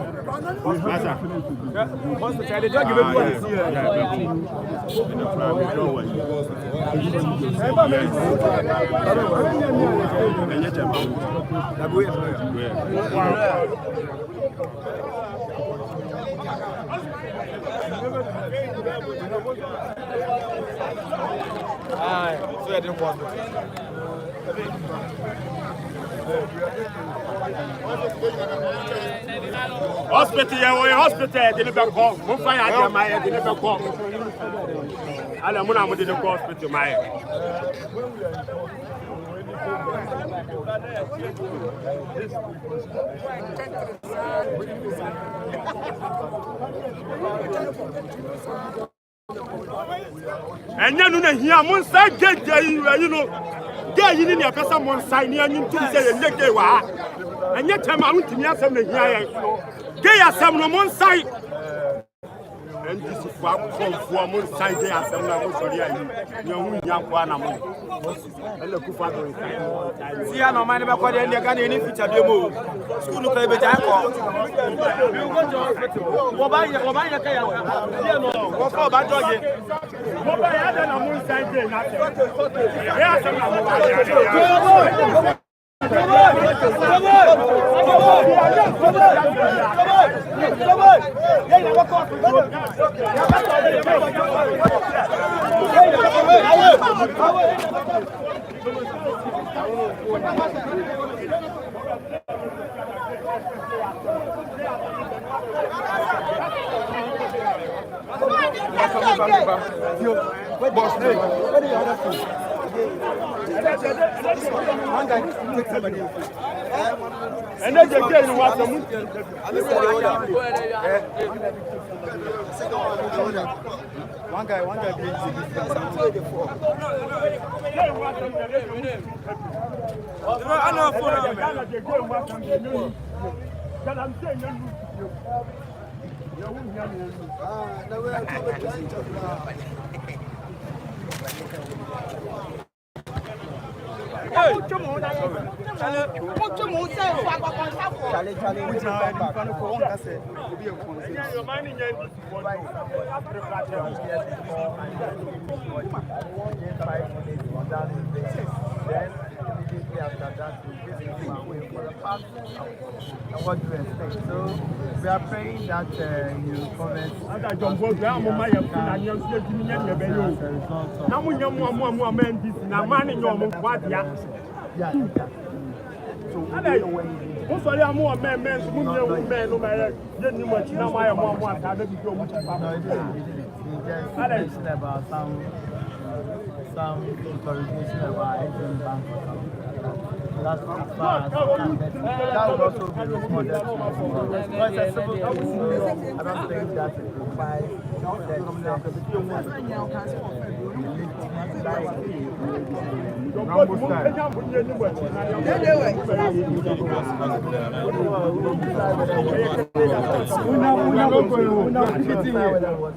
Hospital, hospital, they never come. We'll find out my head, they never come. I don't know what they go hospital, my head. And then here, one side get there, you know. There you need your person one side near you to say, and yet I'm out to me as I'm here. Gay as some on one side. And this is what from one side, they are some of young one. And look for see, I know my neighbor called in the Ghanaian feature demo. School to play with Jacob. What about and then you get what one guy what do you expect? So we are praying that you comment. Sorry, I'm more men, women, no matter. Didn't you much now? I am one. I don't know much about some information about Asian Bank. That's as far as that would also be responded to. But it's a civil case, I don't think that it provides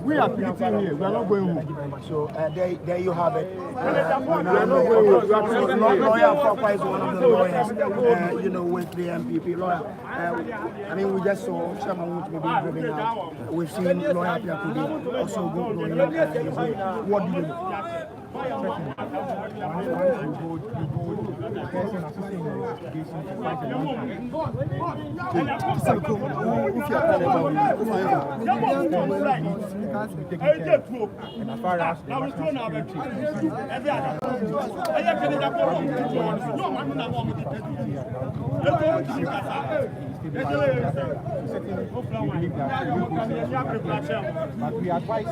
we are pitting here. We are not going home. So there you have it. Lawyer for is one of the lawyers, with the MPP lawyer. I mean, we just saw Chairman Wontumi being driven out. We've seen lawyer Piakudi also going his way. What do you know? Once you hold the person assisting the investigation for quite a long time. And as far as the national but we advise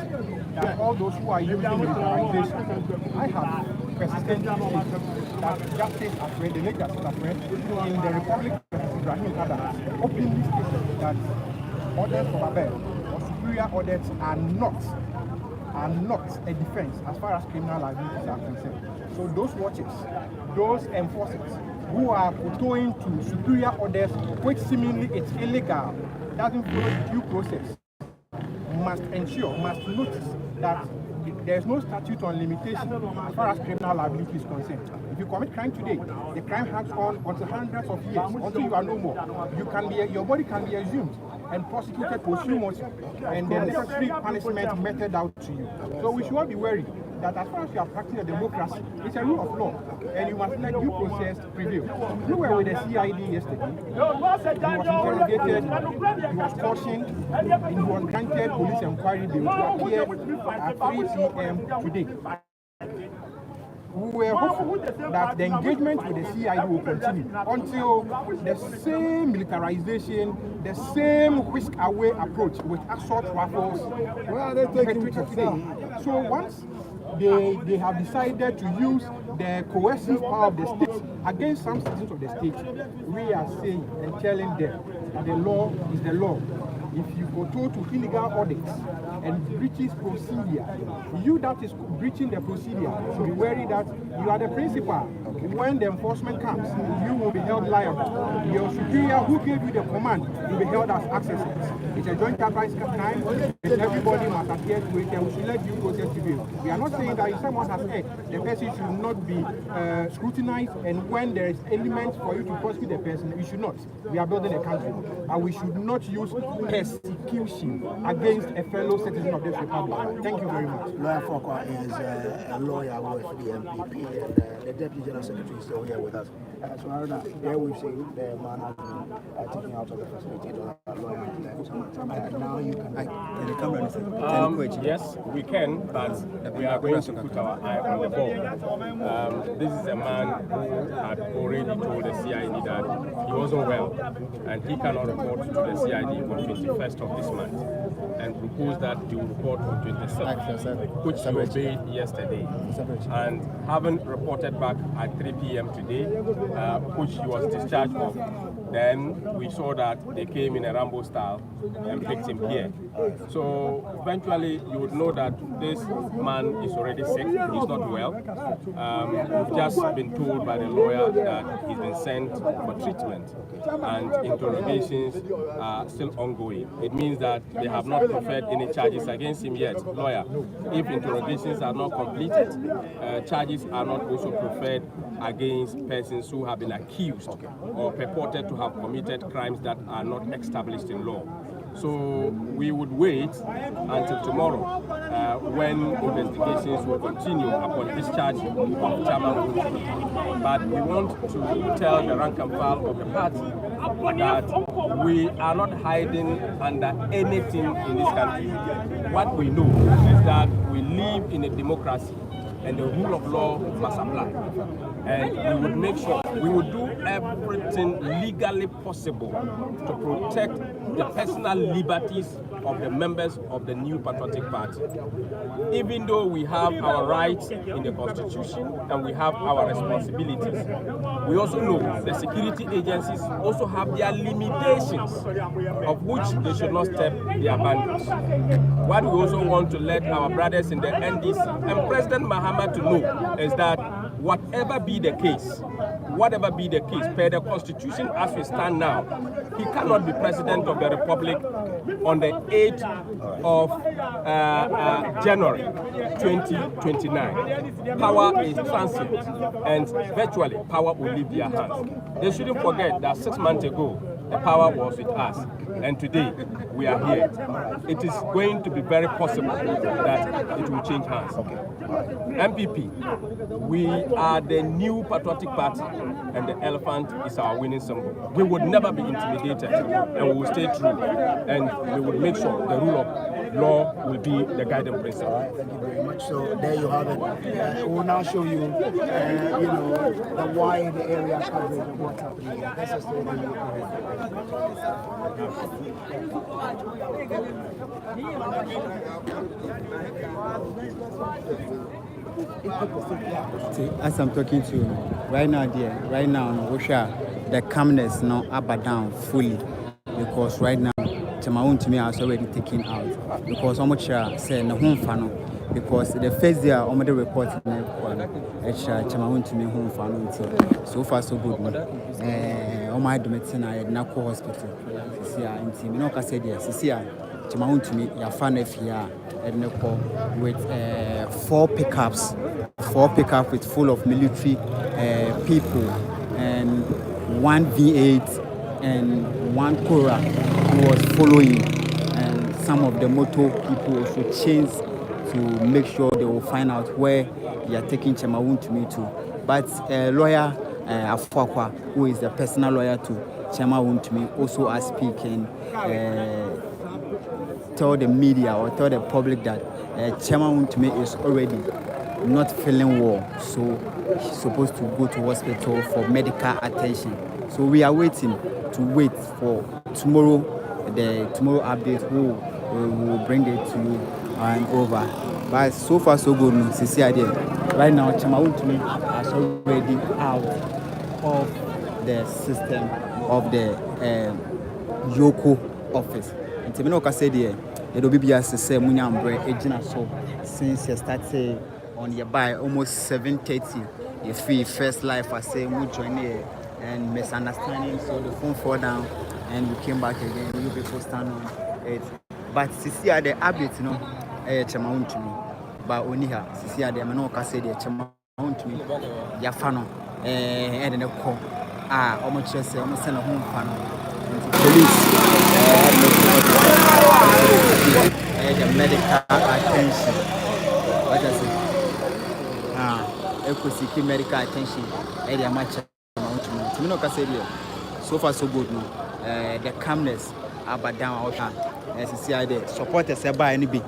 that all those who are using the organization, I have persistently stated that justice has read, the late justice has read, in the Republic of Ibrahim Adams, openly stated that orders from above or superior orders are not a defense as far as criminal liabilities are concerned. So those watchers, those enforcers who are kowtowing to superior orders, which seemingly it's illegal, doesn't follow due process, must notice that there is no statute on limitation as far as criminal liability is concerned. If you commit crime today, the crime hangs on until hundreds of years, until you are no more. Your body can be assumed and prosecuted posthumously, and the necessary punishment meted out to you. So we should all be worried that as far as you are practicing a democracy, it's a rule of law, and you must let due process prevail. You were with the CID yesterday. He was interrogated, he was cautioned, and he was granted police inquiry bail to appear at 3 p.m. today. We were hopeful that the engagement with the CID will continue until the same militarization, the same whisk-away approach with assault rifles. So once they have decided to use the coercive power of the state against some citizens of the state, we are saying and telling them that the law is the law. If you go to illegal audits and breaches procedure, you that is breaching the procedure should be worried that you are the principal. When the enforcement comes, you will be held liable. Your superior who gave you the command will be held as accessories. It's a joint enterprise crime, and everybody must adhere to it, and we should let due process prevail. We are not saying that if someone has erred, the person should not be scrutinized, and when there is elements for you to prosecute the person, you should not. We are building a country, and we should not use persecution against a fellow citizen of this republic. Thank you very much. Lawyer Fokwa is a lawyer with the MPP, and the Deputy General Secretary is still here with us. So Haruna, there we've seen the man has been taken out of the facility. Now you can... Yes, we can, but we are going to put our eye on the ball. This is a man who had already told the CID that he wasn't well, and he cannot report to the CID on 21st of this month, and proposed that he will report on 27th, which he obeyed yesterday. And having reported back at 3 p.m. today, which he was discharged of, then we saw that they came in a Rambo style and picked him here. So eventually you would know that this man is already sick, he's not well. We've just been told by the lawyer that he's been sent for treatment, and interrogations are still ongoing. It means that they have not preferred any charges against him yet. Lawyer, if interrogations are not completed, charges are not also preferred against persons who have been accused or purported to have committed crimes that are not established in law. So we would wait until tomorrow when investigations will continue upon discharge of Chairman. But we want to tell the rank and file of the party that we are not hiding under anything in this country. What we know is that we live in a democracy, and the rule of law must apply. And we would make sure, we would do everything legally possible to protect the personal liberties of the members of the New Patriotic Party. Even though we have our rights in the Constitution and we have our responsibilities, we also know the security agencies also have their limitations of which they should not step their boundaries. What we also want to let our brothers in the NDC and President Mahama to know is that whatever be the case, per the Constitution as we stand now, he cannot be President of the Republic on the 8th of January 2029. Power is transient, and virtually power will leave their hands. They shouldn't forget that 6 months ago, the power was with us, and today we are here. It is going to be very possible that it will change hands. MPP, we are the new patriotic party, and the elephant is our winning symbol. We would never be intimidated, and we will stay true, and we will make sure the rule of law will be the guiding principle. All right, thank you very much. So there you have it. We'll now show you, the wide area coverage of what's happening here. This is the As I'm talking to you right now, the calmness now up and down fully, because right now Wontumi has already taken out, because how much say no home fan, because the first day already reported Wontumi home fan. So far so good. On my medicine at Nako Hospital. You know, I said yes. Wontumi your fan here at Nako with 4 pickups with full of military people and 1 V8 and 1 Cora who was following, and some of the motor people also changed to make sure they will find out where they are taking Wontumi to. But lawyer Afwakwa, who is the personal lawyer to Wontumi, also are speaking, tell the media or tell the public that Wontumi is already not feeling well, so he's supposed to go to hospital for medical attention. So we are waiting for tomorrow. The tomorrow update will bring it to you and over. But so far so good. Right now, Wontumi is already out of the system of the EOCO office. And Timinoka said here, the BBS said Munyambre Ejina so since you started on your by almost 7:30. You feel first life I say we join here and misunderstanding, so the phone fall down and we came back again. You people stand on it. But Sisi are the update, Wontumi. But only her, Sisi are the Manoka said Wontumi, Yafano, and then a call. Almost just almost send a home panel. Police, the medical attention. What does it? Seeking medical attention. Area match. So far so good no. The calmness up and down. As you see, the supporters are by any big.